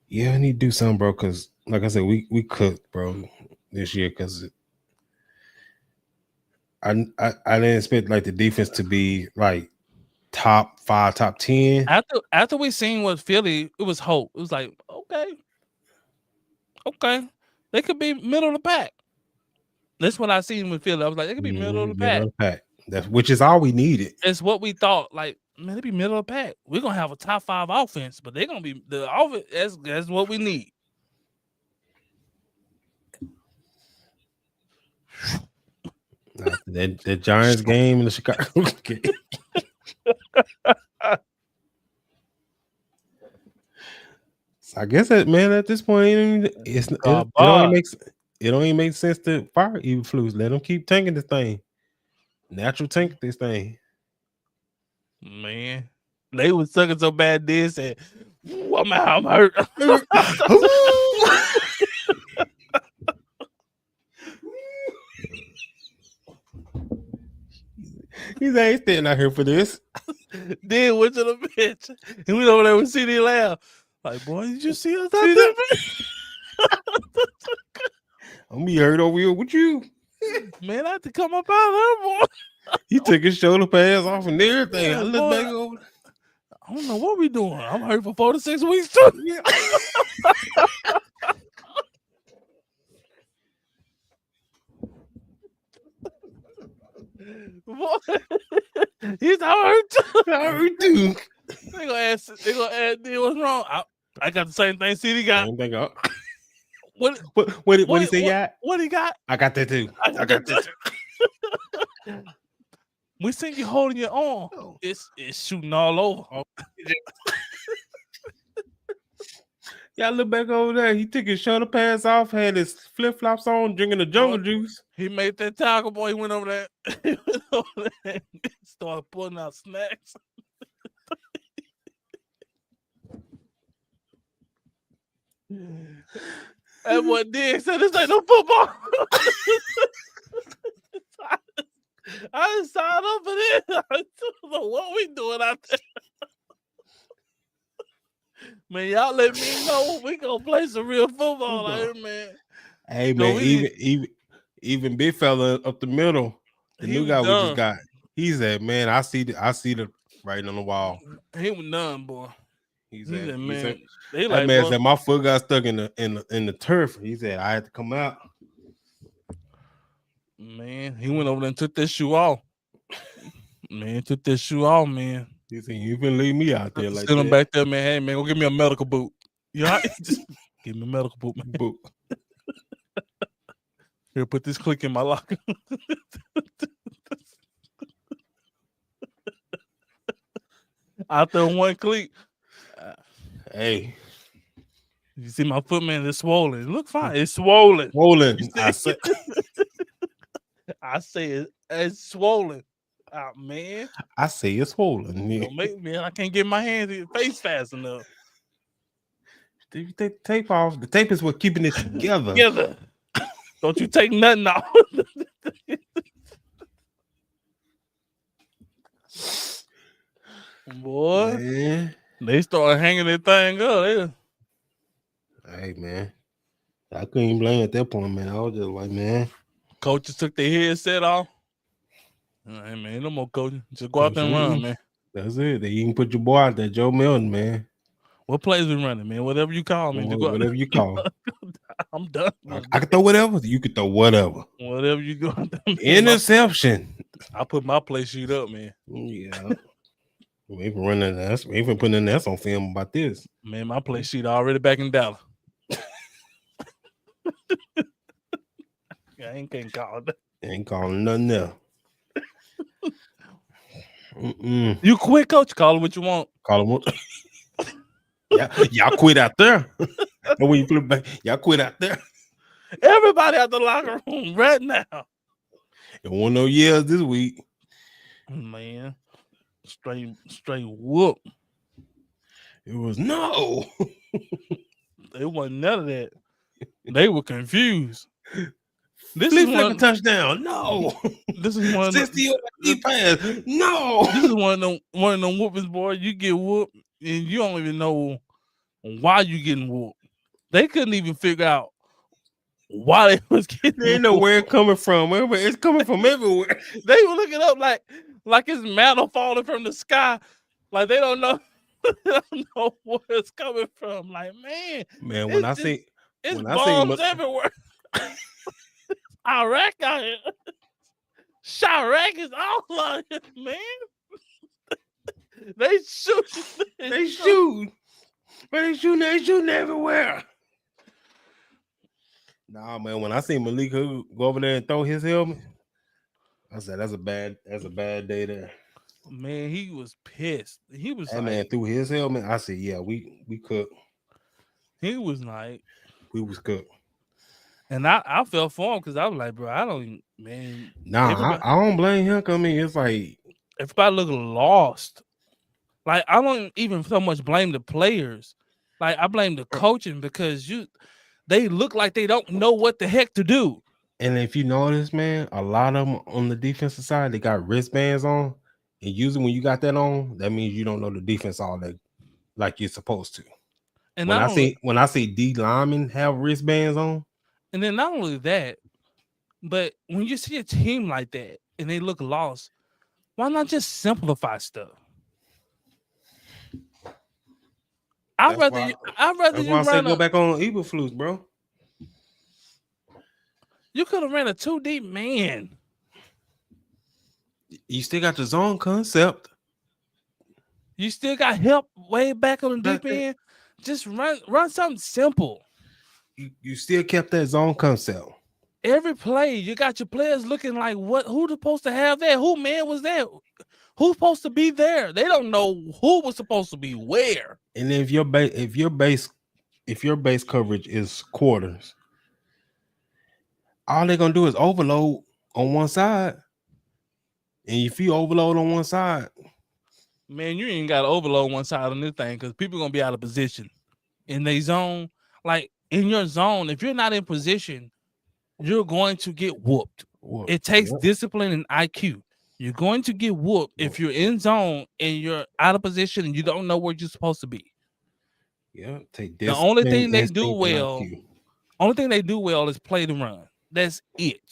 [SPEAKER 2] Yeah, I need to do something, bro. Because like I said, we cooked, bro, this year. Because I didn't expect like the defense to be like top 5, top 10.
[SPEAKER 1] After we seen what Philly, it was hope. It was like, okay, they could be middle of the pack. That's what I seen with Philly. I was like, they could be middle of the pack.
[SPEAKER 2] Which is all we needed.
[SPEAKER 1] It's what we thought. Like, man, they be middle of the pack. We're gonna have a top 5 offense, but they're gonna be the offense. That's what we need.
[SPEAKER 2] The Giants game and the Chicago game. So I guess that, man, at this point, it don't even make sense to fire Eberflus. Let them keep tanking this thing. Natural tank this thing.
[SPEAKER 1] Man. They was sucking so bad this and I'm hurt.
[SPEAKER 2] He's ain't standing out here for this.
[SPEAKER 1] Then went to the bench. And we over there with CD Lamb. Like, boy, did you see us out there?
[SPEAKER 2] I'm be hurt over here with you.
[SPEAKER 1] Man, I had to come up out of there, boy.
[SPEAKER 2] He took his shoulder pads off and everything.
[SPEAKER 1] Yeah,
[SPEAKER 2] I look
[SPEAKER 1] boy.
[SPEAKER 2] back over.
[SPEAKER 1] I don't know what we doing. I'm hurt for 4 to 6 weeks too. Boy, he's hurt too.
[SPEAKER 2] I hurt too.
[SPEAKER 1] They gonna ask what's wrong. I got the same thing CD got. What
[SPEAKER 2] he say? Yeah,
[SPEAKER 1] what he got?
[SPEAKER 2] I got that too. I got that too.
[SPEAKER 1] We seen you holding your arm. It's shooting all over.
[SPEAKER 2] Yeah, I look back over there. He took his shoulder pads off, had his flip flops on, drinking the jungle juice.
[SPEAKER 1] He made that tackle, boy. He went over there. He went over there and started pulling out snacks. And what Diggs said, this ain't no football. I didn't sign up for this. I don't know what we doing out there. Man, y'all let me know we gonna play some real football out here, man.
[SPEAKER 2] Hey, man, even big fella up the middle, the new guy we just got. He said, "Man, I see the writing on the wall."
[SPEAKER 1] He was done, boy.
[SPEAKER 2] He said,
[SPEAKER 1] "Man,
[SPEAKER 2] that man said my foot got stuck in the turf." He said, "I had to come out."
[SPEAKER 1] Man, he went over there and took that shoe off. Man, took that shoe off, man.
[SPEAKER 2] He said, "You been leave me out there like
[SPEAKER 1] still
[SPEAKER 2] that."
[SPEAKER 1] Him back there, man. Hey, man, go give me a medical boot. You all right? Just give me a medical boot, man.
[SPEAKER 2] Boot.
[SPEAKER 1] Here, put this click in my locker. Out there one click.
[SPEAKER 2] Hey.
[SPEAKER 1] You see my foot, man, it's swollen. It look fine. It's swollen.
[SPEAKER 2] Swollen.
[SPEAKER 1] I say it's swollen. Oh, man.
[SPEAKER 2] I say it's swollen.
[SPEAKER 1] Don't make me. I can't get my hands in face fast enough.
[SPEAKER 2] You take the tape off. The tape is what keeping it together.
[SPEAKER 1] Don't you take nothing off. Boy, man. They started hanging that thing up.
[SPEAKER 2] Hey, man. I couldn't even blame at that point, man. I was just like, man.
[SPEAKER 1] Coaches took their headset off. Hey, man, no more coaching. Just go out there and run, man.
[SPEAKER 2] That's it. They even put your boy out there, Joe Milton, man.
[SPEAKER 1] What plays we running, man? Whatever you call me.
[SPEAKER 2] Whatever you call.
[SPEAKER 1] I'm done.
[SPEAKER 2] I can throw whatever. You can throw whatever.
[SPEAKER 1] Whatever you do.
[SPEAKER 2] Interception.
[SPEAKER 1] I put my play sheet up, man.
[SPEAKER 2] Yeah. We ain't running that. We ain't putting that on film about this.
[SPEAKER 1] Man, my play sheet already back in Dallas. I can't call it.
[SPEAKER 2] Ain't calling nothing there.
[SPEAKER 1] You quit, coach. Call it what you want.
[SPEAKER 2] Call him what? Y'all quit out there. And when you flip back, y'all quit out there.
[SPEAKER 1] Everybody out the locker room right now.
[SPEAKER 2] It won no years this week.
[SPEAKER 1] Man, straight whoop.
[SPEAKER 2] It was no.
[SPEAKER 1] It wasn't none of that. They were confused.
[SPEAKER 2] This is like a touchdown. No.
[SPEAKER 1] This is one.
[SPEAKER 2] 60 pass. No.
[SPEAKER 1] This is one of them whoopings, boy. You get whooped and you don't even know why you getting whooped. They couldn't even figure out why they was getting.
[SPEAKER 2] They know where it's coming from. It's coming from everywhere.
[SPEAKER 1] They were looking up like it's mantle falling from the sky. Like they don't know. They don't know where it's coming from. Like man,
[SPEAKER 2] when I see
[SPEAKER 1] bombs everywhere. Iraq out here. Chirac is all out here, man. They shoot.
[SPEAKER 2] They shoot. But they shooting everywhere. Nah, man. When I see Malik go over there and throw his helmet, I said that's a bad day there.
[SPEAKER 1] Man, he was pissed. He was
[SPEAKER 2] man threw his helmet. I said, yeah, we cooked.
[SPEAKER 1] He was like,
[SPEAKER 2] we was cooked.
[SPEAKER 1] And I felt for him because I was like, bro, I don't even, man.
[SPEAKER 2] Nah, I don't blame him. I mean, it's like
[SPEAKER 1] everybody looking lost. Like I don't even so much blame the players. Like I blame the coaching because they look like they don't know what the heck to do.
[SPEAKER 2] And if you notice, man, a lot of them on the defensive side, they got wristbands on. And usually when you got that on, that means you don't know the defense all that like you're supposed to.
[SPEAKER 1] And
[SPEAKER 2] When I see D linemen have wristbands on,
[SPEAKER 1] and then not only that, but when you see a team like that and they look lost, why not just simplify stuff? I'd rather you
[SPEAKER 2] say
[SPEAKER 1] run
[SPEAKER 2] go back on Eberflus, bro.
[SPEAKER 1] You could have ran a 2 deep man.
[SPEAKER 2] You still got the zone concept.
[SPEAKER 1] You still got help way back on the deep end. Just run something simple.
[SPEAKER 2] You still kept that zone concept.
[SPEAKER 1] Every play, you got your players looking like what? Who supposed to have that? Who man was that? Who's supposed to be there? They don't know who was supposed to be where.
[SPEAKER 2] And if your base coverage is quarters, all they're gonna do is overload on one side. And if you overload on one side,
[SPEAKER 1] man, you ain't got to overload one side on this thing because people gonna be out of position in their zone. Like in your zone, if you're not in position, you're going to get whooped. It takes discipline and IQ. You're going to get whooped if you're in zone and you're out of position and you don't know where you're supposed to be.
[SPEAKER 2] Yeah, take
[SPEAKER 1] the only thing they do well is play the run. That's it.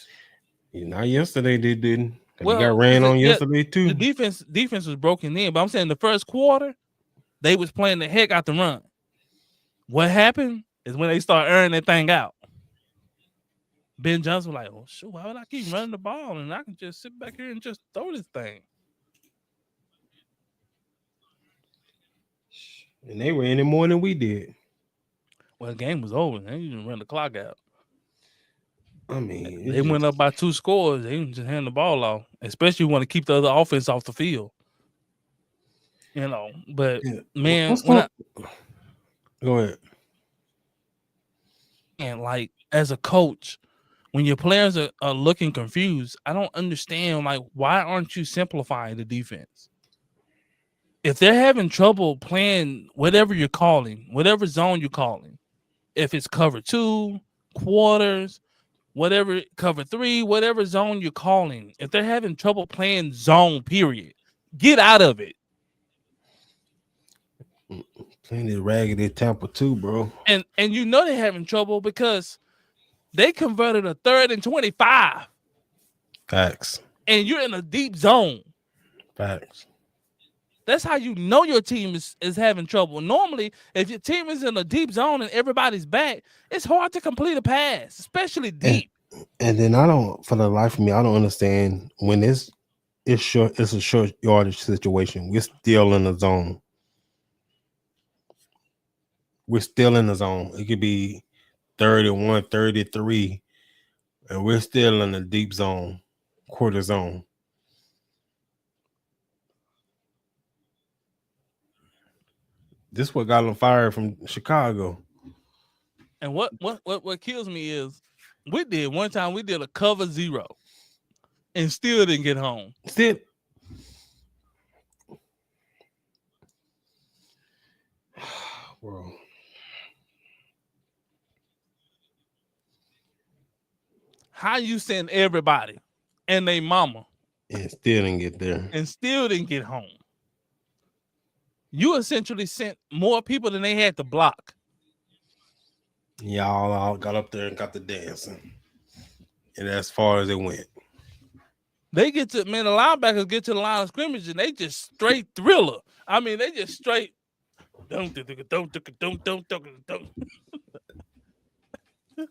[SPEAKER 2] Not yesterday they didn't. Well, got ran on yesterday too.
[SPEAKER 1] The defense was broken in, but I'm saying the first quarter they was playing the heck out the run. What happened is when they start airing that thing out. Ben Johnson was like, "Oh shoot, why would I keep running the ball and I can just sit back here and just throw this thing?"
[SPEAKER 2] And they ran it more than we did.
[SPEAKER 1] Well, the game was over. They didn't run the clock out.
[SPEAKER 2] I mean,
[SPEAKER 1] they went up by 2 scores. They didn't just hand the ball off, especially want to keep the other offense off the field. You know, but man,
[SPEAKER 2] go ahead.
[SPEAKER 1] And like as a coach, when your players are looking confused, I don't understand. Like, why aren't you simplifying the defense? If they're having trouble playing whatever you're calling, whatever zone you're calling, if it's cover 2, quarters, whatever, cover 3, whatever zone you're calling, if they're having trouble playing zone, period, get out of it.
[SPEAKER 2] Playing it raggedy Tampa too, bro.
[SPEAKER 1] And you know they're having trouble because they converted a 3rd and 25.
[SPEAKER 2] Facts.
[SPEAKER 1] And you're in a deep zone.
[SPEAKER 2] Facts.
[SPEAKER 1] That's how you know your team is having trouble. Normally, if your team is in a deep zone and everybody's back, it's hard to complete a pass, especially deep.
[SPEAKER 2] And then for the life of me, I don't understand when it's a short yardage situation. We're still in the zone. We're still in the zone. It could be 31, 33, and we're still in the deep zone, quarter zone. This is what got them fired from Chicago.
[SPEAKER 1] And what kills me is we did a cover 0 and still didn't get home.
[SPEAKER 2] Bro.
[SPEAKER 1] How you send everybody and they mama
[SPEAKER 2] and still didn't get there
[SPEAKER 1] and still didn't get home? You essentially sent more people than they had to block.
[SPEAKER 2] Y'all all got up there and got the dancing. And as far as it went.
[SPEAKER 1] They get to, man, the linebackers get to the line of scrimmage and they just straight thriller. I mean, they just straight don't.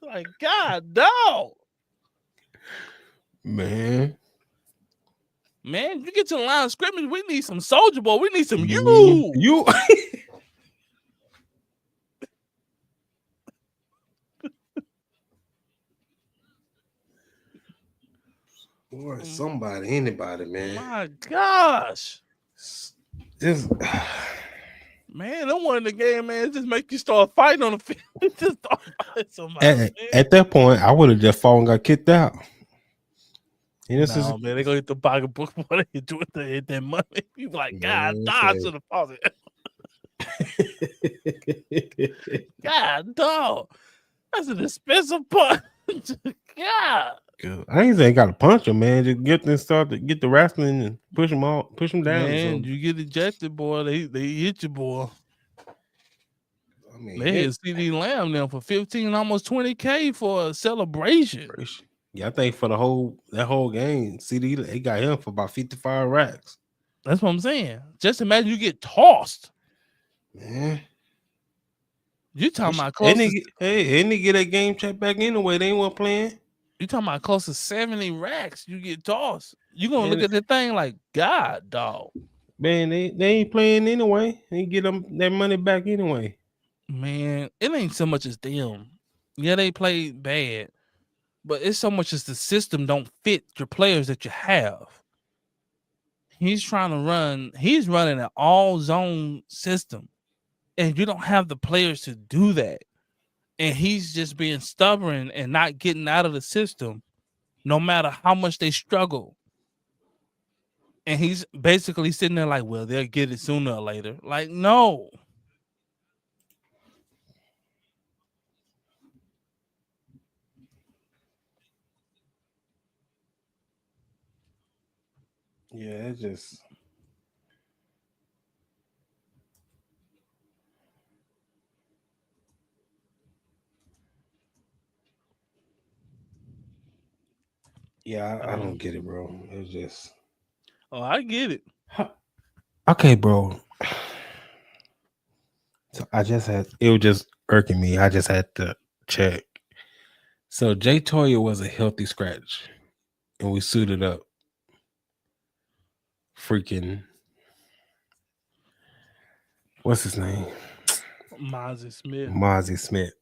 [SPEAKER 1] Like, God, dog.
[SPEAKER 2] Man,
[SPEAKER 1] you get to the line of scrimmage, we need some Soldier Boy. We need some you.
[SPEAKER 2] Or somebody, anybody, man.
[SPEAKER 1] My gosh.
[SPEAKER 2] Just
[SPEAKER 1] man, don't want the game, man. Just make you start fighting on the field. Just start fighting somebody.
[SPEAKER 2] At that point, I would have just fallen and got kicked out. And this is
[SPEAKER 1] No, man, they gonna hit the pocketbook before they hit that money. You like, God,
[SPEAKER 2] Man,
[SPEAKER 1] dog, to the deposit. God, dog, that's an expensive punch. God,
[SPEAKER 2] I ain't saying got to punch him, man. Just get them started, get the wrestling and push them down. Or
[SPEAKER 1] man,
[SPEAKER 2] something.
[SPEAKER 1] you get ejected, boy. They hit you, boy.
[SPEAKER 2] I mean,
[SPEAKER 1] They hit CD Lamb now for 15, almost 20K for a celebration.
[SPEAKER 2] Yeah, I think for that whole game, CD they got him for about 55 racks.
[SPEAKER 1] That's what I'm saying. Just imagine you get tossed.
[SPEAKER 2] Man,
[SPEAKER 1] You talking about
[SPEAKER 2] and
[SPEAKER 1] close?
[SPEAKER 2] they get that game check back anyway. They ain't want playing.
[SPEAKER 1] You talking about close to 70 racks? You get tossed. You gonna look at the thing like, God, dog.
[SPEAKER 2] Man, they ain't playing anyway. They get them their money back anyway.
[SPEAKER 1] Man, it ain't so much as them. Yeah, they played bad, but it's so much as the system don't fit your players that you have. He's running an all zone system, and you don't have the players to do that. And he's just being stubborn and not getting out of the system, no matter how much they struggle. And he's basically sitting there like, well, they'll get it sooner or later. Like, no.
[SPEAKER 2] Yeah, it's just. Yeah, I don't get it, bro. It's just.
[SPEAKER 1] Oh, I get it.
[SPEAKER 2] Okay, bro. So it was just irking me. I just had to check. So Jay Toya was a healthy scratch, and we suited up. Freaking, what's his name? Mozzie Smith.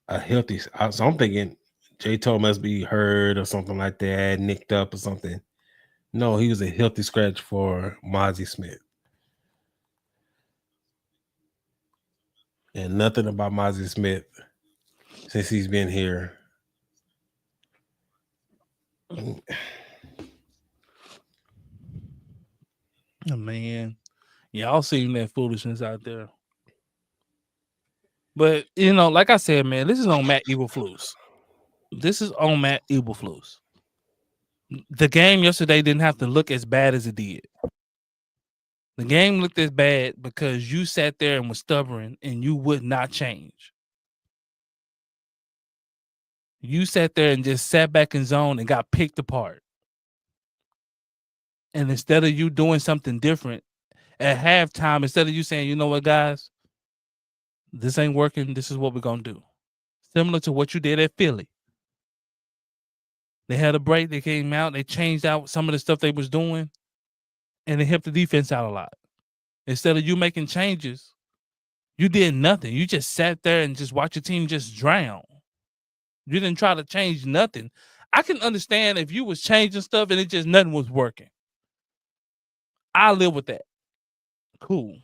[SPEAKER 2] A healthy. So I'm thinking Jay Toya must be hurt or something like that, nicked up or something. No, he was a healthy scratch for Mozzie Smith. And nothing about Mozzie Smith since he's been here.
[SPEAKER 1] Oh, man, y'all seen that foolishness out there. But, like I said, man, this is on Matt Eberflus. This is on Matt Eberflus. The game yesterday didn't have to look as bad as it did. The game looked as bad because you sat there and was stubborn and you would not change. You sat there and just sat back in zone and got picked apart. And instead of you doing something different at halftime, instead of you saying, you know what, guys, this ain't working. This is what we're going to do. Similar to what you did at Philly. They had a break. They came out. They changed out some of the stuff they was doing. And they helped the defense out a lot. Instead of you making changes, you did nothing. You just sat there and just watched your team just drown. You didn't try to change nothing. I can understand if you was changing stuff and it just nothing was working. I live with that. Cool.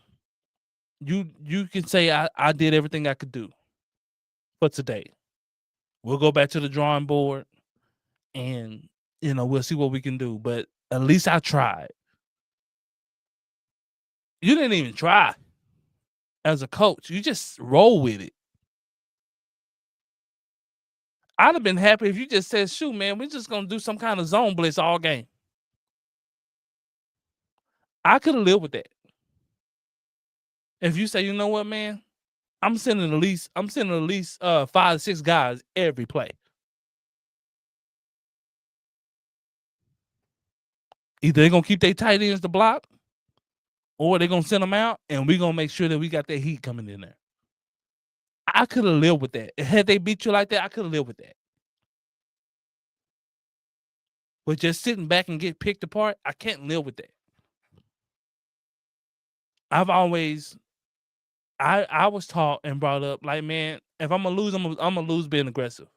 [SPEAKER 1] You can say I did everything I could do for today. We'll go back to the drawing board and we'll see what we can do. But at least I tried. You didn't even try as a coach. You just roll with it. I'd have been happy if you just said, shoot, man, we're just going to do some kind of zone blitz all game. I could have lived with that. If you say, you know what, man, I'm sending at least 5 to 6 guys every play. Either they're going to keep their tight ends to block or they're going to send them out and we're going to make sure that we got that heat coming in there. I could have lived with that. Had they beat you like that, I could have lived with that. But just sitting back and get picked apart, I can't live with that. I've always, I was taught and brought up like, man, if I'm gonna lose, I'm gonna lose being aggressive.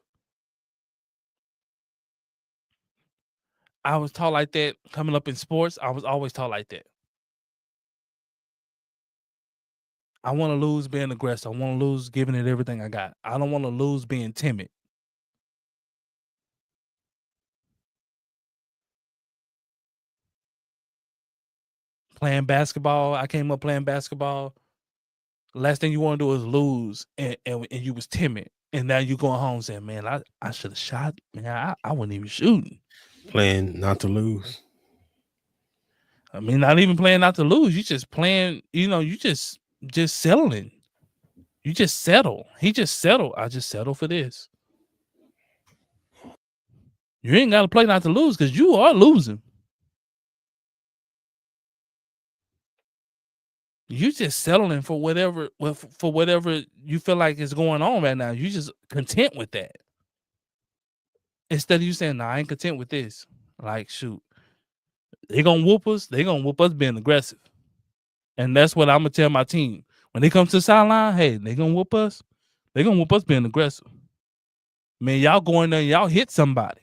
[SPEAKER 1] I was taught like that coming up in sports. I was always taught like that. I want to lose being aggressive. I want to lose giving it everything I got. I don't want to lose being timid. playing basketball. I came up playing basketball. Last thing you want to do is lose, and you was timid, and now you going home saying, "Man, I should have shot. Man, I wasn't even shooting."
[SPEAKER 2] Playing not to lose.
[SPEAKER 1] I mean, not even playing not to lose. You just playing. You just settling. You just settle. He just settled. I just settle for this. You ain't got to play not to lose because you are losing. You just settling for whatever you feel like is going on right now. You just content with that. Instead of you saying, "Nah, I ain't content with this." Like, shoot, they gonna whoop us. They gonna whoop us being aggressive, and that's what I'm gonna tell my team when they come to the sideline. Hey, they gonna whoop us. They gonna whoop us being aggressive. Man, y'all go in there, y'all hit somebody.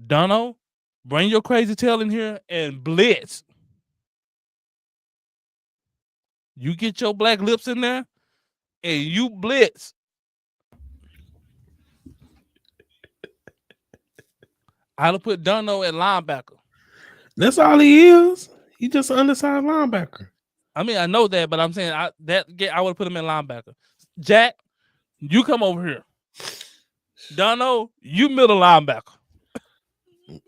[SPEAKER 1] Dono, bring your crazy tail in here and blitz. You get your black lips in there and you blitz. I'd have put Dono at linebacker.
[SPEAKER 2] That's all he is. He just an undersized linebacker.
[SPEAKER 1] I mean, I know that, but I'm saying I would put him in linebacker. Jack, you come over here. Dono, you middle linebacker.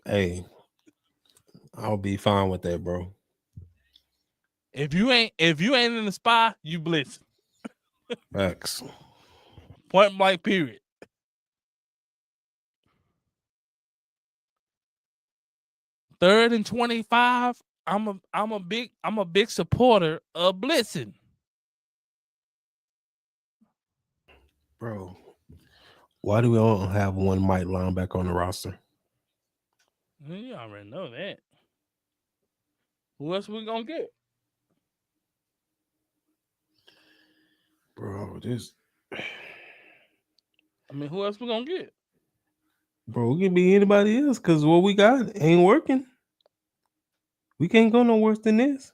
[SPEAKER 2] Hey, I'll be fine with that, bro.
[SPEAKER 1] If you ain't in the spy, you blitz.
[SPEAKER 2] Facts.
[SPEAKER 1] Point blank, period. Third and 25. I'm a big supporter of blitzing.
[SPEAKER 2] Bro, why do we all have one Mike linebacker on the roster?
[SPEAKER 1] You already know that. Who else we gonna get?
[SPEAKER 2] Bro,
[SPEAKER 1] I mean, who else we gonna get?
[SPEAKER 2] Bro, it can be anybody else because what we got ain't working. We can't go no worse than this.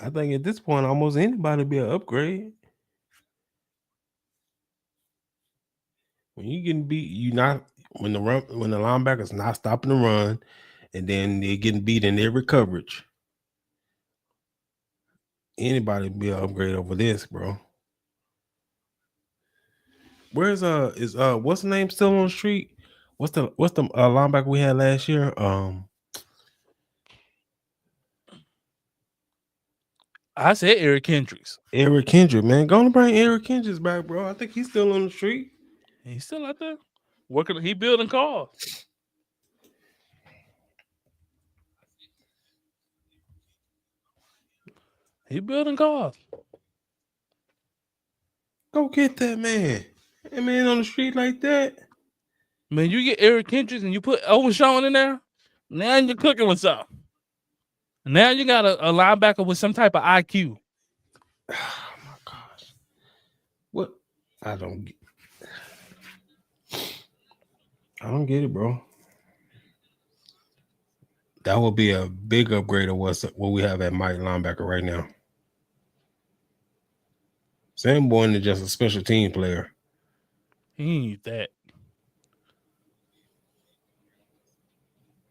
[SPEAKER 2] I think at this point, almost anybody be an upgrade. When you getting beat, when the linebacker's not stopping the run, and then they're getting beat in every coverage. Anybody be an upgrade over this, bro. Where's what's the name still on the street? What's the linebacker we had last year?
[SPEAKER 1] I said Eric Kendricks.
[SPEAKER 2] Eric Kendrick, man. Go on and bring Eric Kendricks back, bro. I think he's still on the street.
[SPEAKER 1] He's still out there working. He building cars. He building cars.
[SPEAKER 2] Go get that man. That man on the street like that.
[SPEAKER 1] Man, you get Eric Kendricks and you put Overshawn in there, now you're cooking with something. Now you got a linebacker with some type of IQ.
[SPEAKER 2] Oh my gosh. What? I don't get it, bro. That would be a big upgrade of what we have at Mike linebacker right now. Sanborn is just a special team player.
[SPEAKER 1] He ain't that.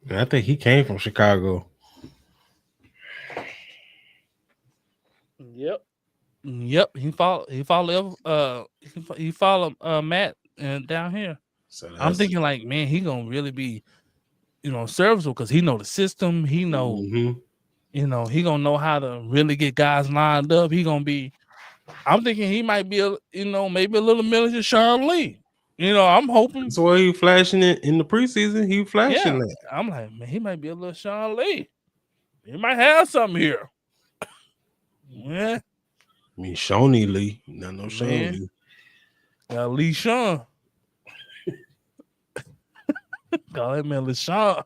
[SPEAKER 2] And I think he came from Chicago.
[SPEAKER 1] Yep. He followed Matt down here. So I'm thinking like, man, he gonna really be, serviceable because he know the system. He know, he gonna know how to really get guys lined up. He gonna be. I'm thinking he might be maybe a little miniature Sean Lee. I'm hoping.
[SPEAKER 2] So why he flashing it in the preseason? He flashing that.
[SPEAKER 1] I'm like, man, he might be a little Sean Lee. He might have something here. Yeah.
[SPEAKER 2] I mean, Shawnee Lee, not no Sean Lee.
[SPEAKER 1] Got Lee Sean. Call that man LeSean.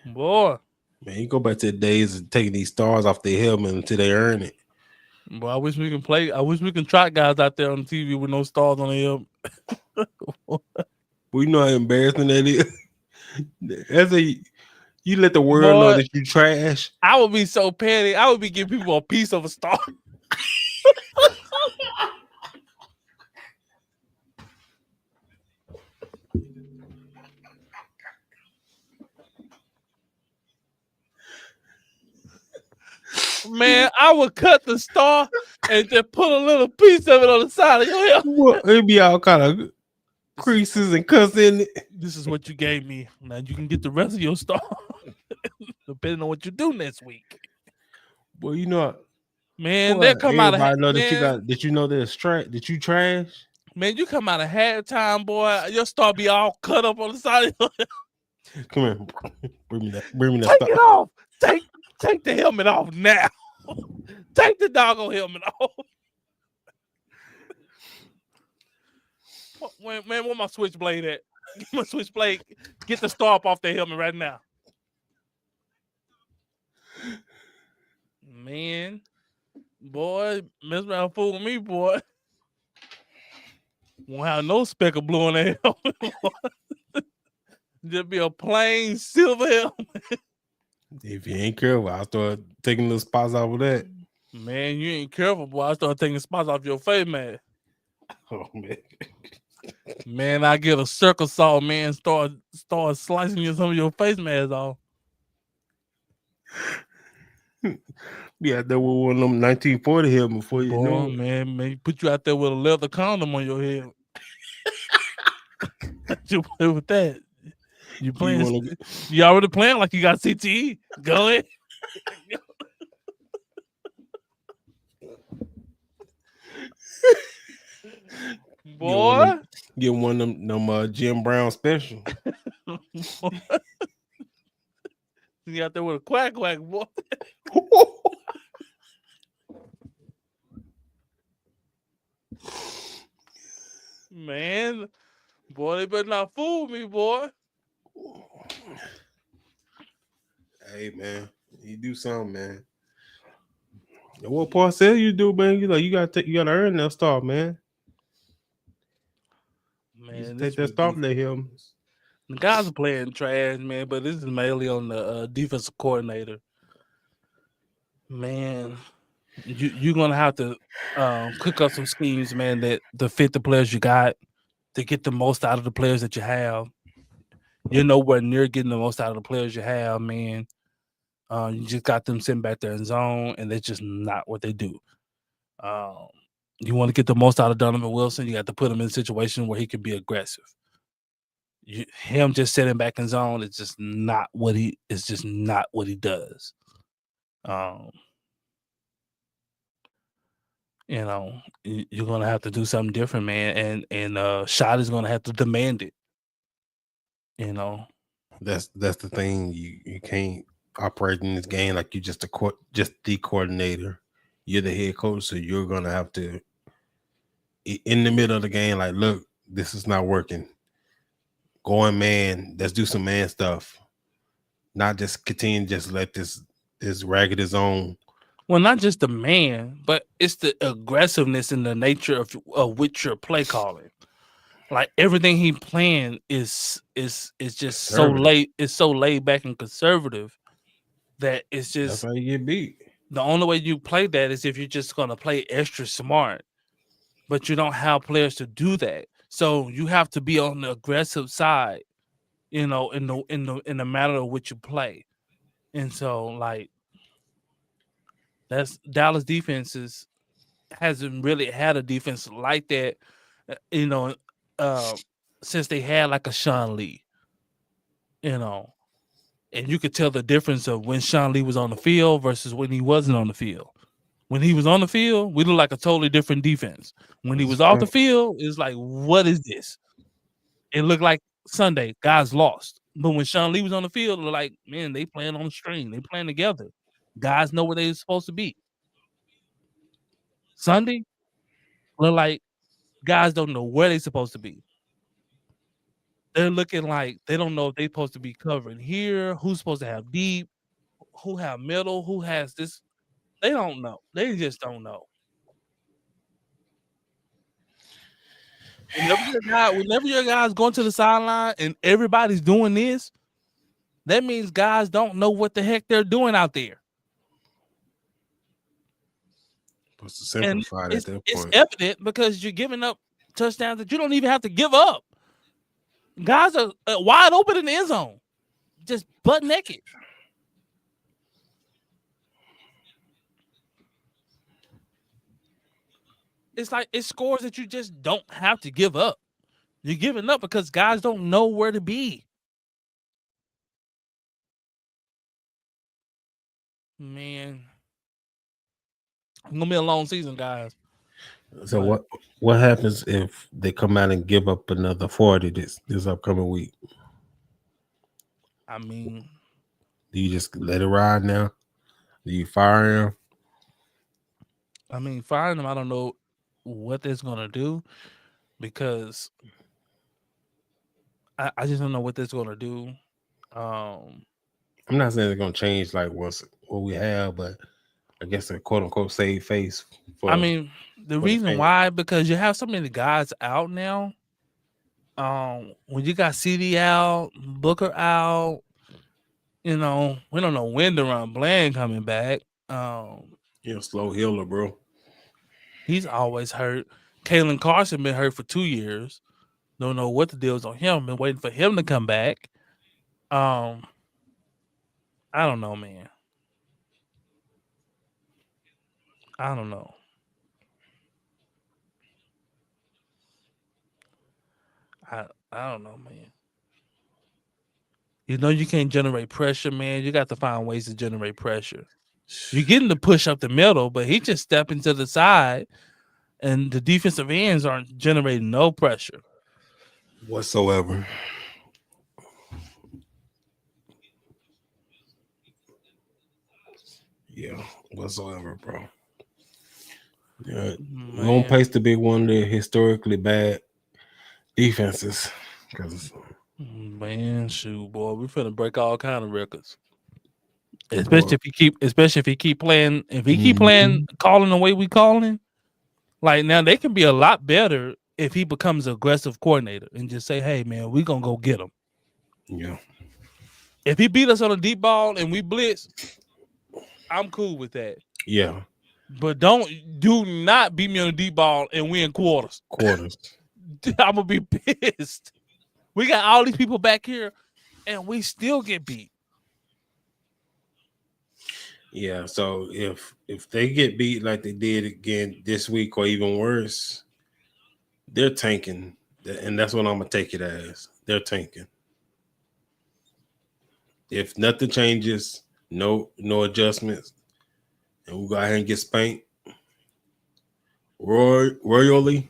[SPEAKER 1] Boy.
[SPEAKER 2] Man, you go back to the days of taking these stars off their helmet until they earn it.
[SPEAKER 1] Boy, I wish we can play. I wish we can try guys out there on TV with no stars on their helmet.
[SPEAKER 2] We know how embarrassing that is. You let the world know that you trash.
[SPEAKER 1] I would be so petty. I would be giving people a piece of a star. Man, I would cut the star and just put a little piece of it on the side of your helmet.
[SPEAKER 2] Well, it'd be all kind of creases and cuts in it.
[SPEAKER 1] This is what you gave me. Now you can get the rest of your star, depending on what you do next week.
[SPEAKER 2] Well, you know,
[SPEAKER 1] Man,
[SPEAKER 2] boy,
[SPEAKER 1] they come out of
[SPEAKER 2] everybody know that you
[SPEAKER 1] man,
[SPEAKER 2] got that. You know there's trash that you trash.
[SPEAKER 1] man, you come out of halftime, boy. Your star be all cut up on the side of your helmet.
[SPEAKER 2] Come here, bring me that. Bring me that.
[SPEAKER 1] Take it off. Take the helmet off now. Take the doggone helmet off. Man, where my switchblade at? Get my switchblade. Get the star off the helmet right now. Man, boy, mess around fool with me, boy. Won't have no speck of blue on that helmet. Just be a plain silver helmet.
[SPEAKER 2] If you ain't careful, I'll start taking the spots off of that.
[SPEAKER 1] Man, you ain't careful, boy. I start taking spots off your face, man.
[SPEAKER 2] Oh man.
[SPEAKER 1] Man, I get a circle saw, man, start slicing some of your face masks off.
[SPEAKER 2] Yeah, there was one of them 1940 here before you
[SPEAKER 1] Boy,
[SPEAKER 2] know it.
[SPEAKER 1] man, put you out there with a leather condom on your head. You play with that. You playing? You already playing like you got CTE. Go ahead. Boy,
[SPEAKER 2] get one of them Jim Brown special.
[SPEAKER 1] You out there with a quack, boy. Man, boy, they better not fool me, boy.
[SPEAKER 2] Hey man, you do something, man. What Parcell you do, man? You gotta earn that star, man.
[SPEAKER 1] Man,
[SPEAKER 2] take that star from him.
[SPEAKER 1] The guys are playing trash, man, but this is mainly on the defensive coordinator. Man, you're gonna have to cook up some schemes, man, that to fit the players you got, to get the most out of the players that you have. You're nowhere near getting the most out of the players you have, man. You just got them sitting back there in zone, and that's just not what they do. You want to get the most out of Donovan Wilson, you got to put him in a situation where he can be aggressive. Him just sitting back in zone is just not what he does. You know, you're gonna have to do something different, man, and Shot is gonna have to demand it. You know,
[SPEAKER 2] that's the thing. You can't operate in this game like you just the coordinator. You're the head coach, so you're gonna have to, in the middle of the game, like, look, this is not working. Going man, let's do some man stuff. Not just continue, just let this ragged zone.
[SPEAKER 1] Well, not just the man, but it's the aggressiveness and the nature of which you're play calling. Like everything he playing is just so laid back and conservative that it's just
[SPEAKER 2] that's how you get beat.
[SPEAKER 1] The only way you play that is if you're just gonna play extra smart, but you don't have players to do that. So you have to be on the aggressive side, you know, in the matter of which you play. And so, like, that's Dallas defenses hasn't really had a defense like that, you know, since they had like a Sean Lee, you know, and you could tell the difference of when Sean Lee was on the field versus when he wasn't on the field. When he was on the field, we looked like a totally different defense. When he was off the field, it's like, what is this? It looked like Sunday, guys lost. But when Sean Lee was on the field, it looked like, man, they playing on the string. They playing together. Guys know where they're supposed to be. Sunday, look like guys don't know where they're supposed to be. They're looking like they don't know if they're supposed to be covering here, who's supposed to have deep, who have middle, who has this. They don't know. They just don't know. Whenever your guys going to the sideline and everybody's doing this, that means guys don't know what the heck they're doing out there.
[SPEAKER 2] Supposed to simplify at that point.
[SPEAKER 1] It's evident because you're giving up touchdowns that you don't even have to give up. Guys are wide open in the end zone, just butt naked. it's like it's scores that you just don't have to give up. You're giving up because guys don't know where to be. Man, it's gonna be a long season, guys.
[SPEAKER 2] So
[SPEAKER 1] But
[SPEAKER 2] what happens if they come out and give up another 40 this upcoming week?
[SPEAKER 1] I mean,
[SPEAKER 2] Do you just let it ride now? Do you fire him?
[SPEAKER 1] firing them, I don't know what that's gonna do because I just don't know what that's gonna do.
[SPEAKER 2] I'm not saying it's gonna change like what we have, but I guess a quote unquote save face for
[SPEAKER 1] the reason why, because you have so many guys out now. When you got CD out, Booker out, we don't know when DeRon Bland coming back.
[SPEAKER 2] Slow healer, bro.
[SPEAKER 1] He's always hurt. Kalen Carson been hurt for 2 years. Don't know what the deal is on him. Been waiting for him to come back. I don't know, man. I don't know. I don't know, man. You can't generate pressure, man. You got to find ways to generate pressure. You're getting to push up the middle, but he just stepping to the side, and the defensive ends aren't generating no pressure
[SPEAKER 2] whatsoever. Yeah, whatsoever, bro. Yeah, we don't place to be one of the historically bad defenses.
[SPEAKER 1] Man, shoot, boy, we're finna break all kind of records. Especially if he keep playing. If he keep playing, calling the way we calling, like now they can be a lot better if he becomes an aggressive coordinator and just say, "Hey, man, we gonna go get him."
[SPEAKER 2] Yeah.
[SPEAKER 1] If he beat us on a deep ball and we blitz, I'm cool with that.
[SPEAKER 2] Yeah.
[SPEAKER 1] But do not beat me on a deep ball and win quarters. I'm gonna be pissed. We got all these people back here, and we still get beat.
[SPEAKER 2] Yeah, so if they get beat like they did again this week or even worse, they're tanking, and that's what I'm gonna take it as. They're tanking. If nothing changes, no adjustments, and we go ahead and get spanked royally,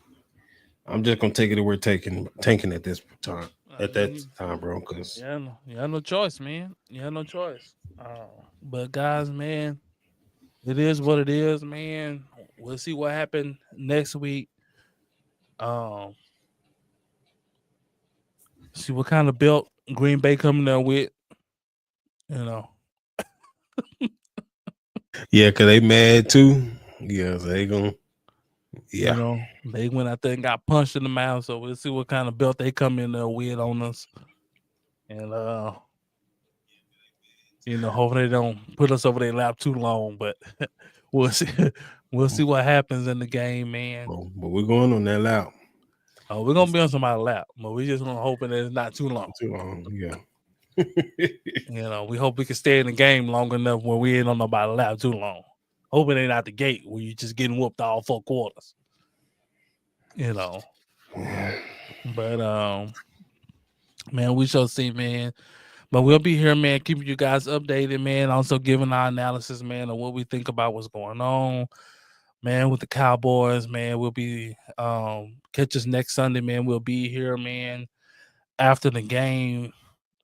[SPEAKER 2] I'm just gonna take it that we're tanking at this time. At that time, bro. Because
[SPEAKER 1] you have no choice, man. You have no choice. But guys, man, it is what it is, man. We'll see what happens next week. See what kind of belt Green Bay coming there with.
[SPEAKER 2] Yeah, because they mad too. Yeah, so they gonna. Yeah.
[SPEAKER 1] They went out there and got punched in the mouth. So we'll see what kind of belt they come in there with on us. And hopefully they don't put us over their lap too long. But we'll see. We'll see what happens in the game, man.
[SPEAKER 2] But we're going on that lap.
[SPEAKER 1] Oh, we're gonna be on somebody's lap, but we just gonna hope that it's not too long.
[SPEAKER 2] Yeah.
[SPEAKER 1] We hope we can stay in the game long enough where we ain't on nobody's lap too long. Hoping it ain't out the gate where you just getting whooped all 4 quarters. But man, we shall see, man. But we'll be here, man, keeping you guys updated, man. Also giving our analysis, man, of what we think about what's going on, man, with the Cowboys, man. We'll be catch us next Sunday, man. We'll be here, man, after the game.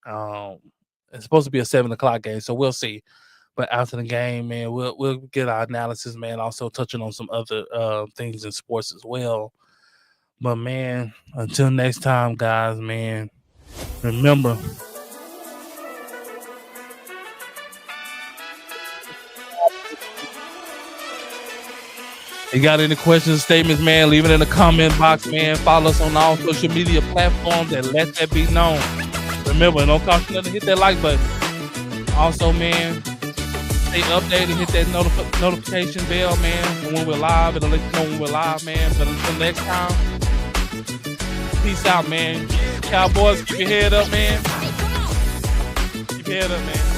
[SPEAKER 1] It's supposed to be a 7:00 game, so we'll see. But after the game, man, we'll get our analysis, man. Also touching on some other things in sports as well. But man, until next time, guys, man, remember. You got any questions, statements, man? Leave it in the comment box, man. Follow us on all social media platforms and let that be known. Remember, don't cost you nothing to hit that like button. Also, man, stay updated, hit that notification bell, man. When we're live, it'll let you know when we're live, man. But until next time, peace out, man. Cowboys, keep your head up, man. Keep your head up, man.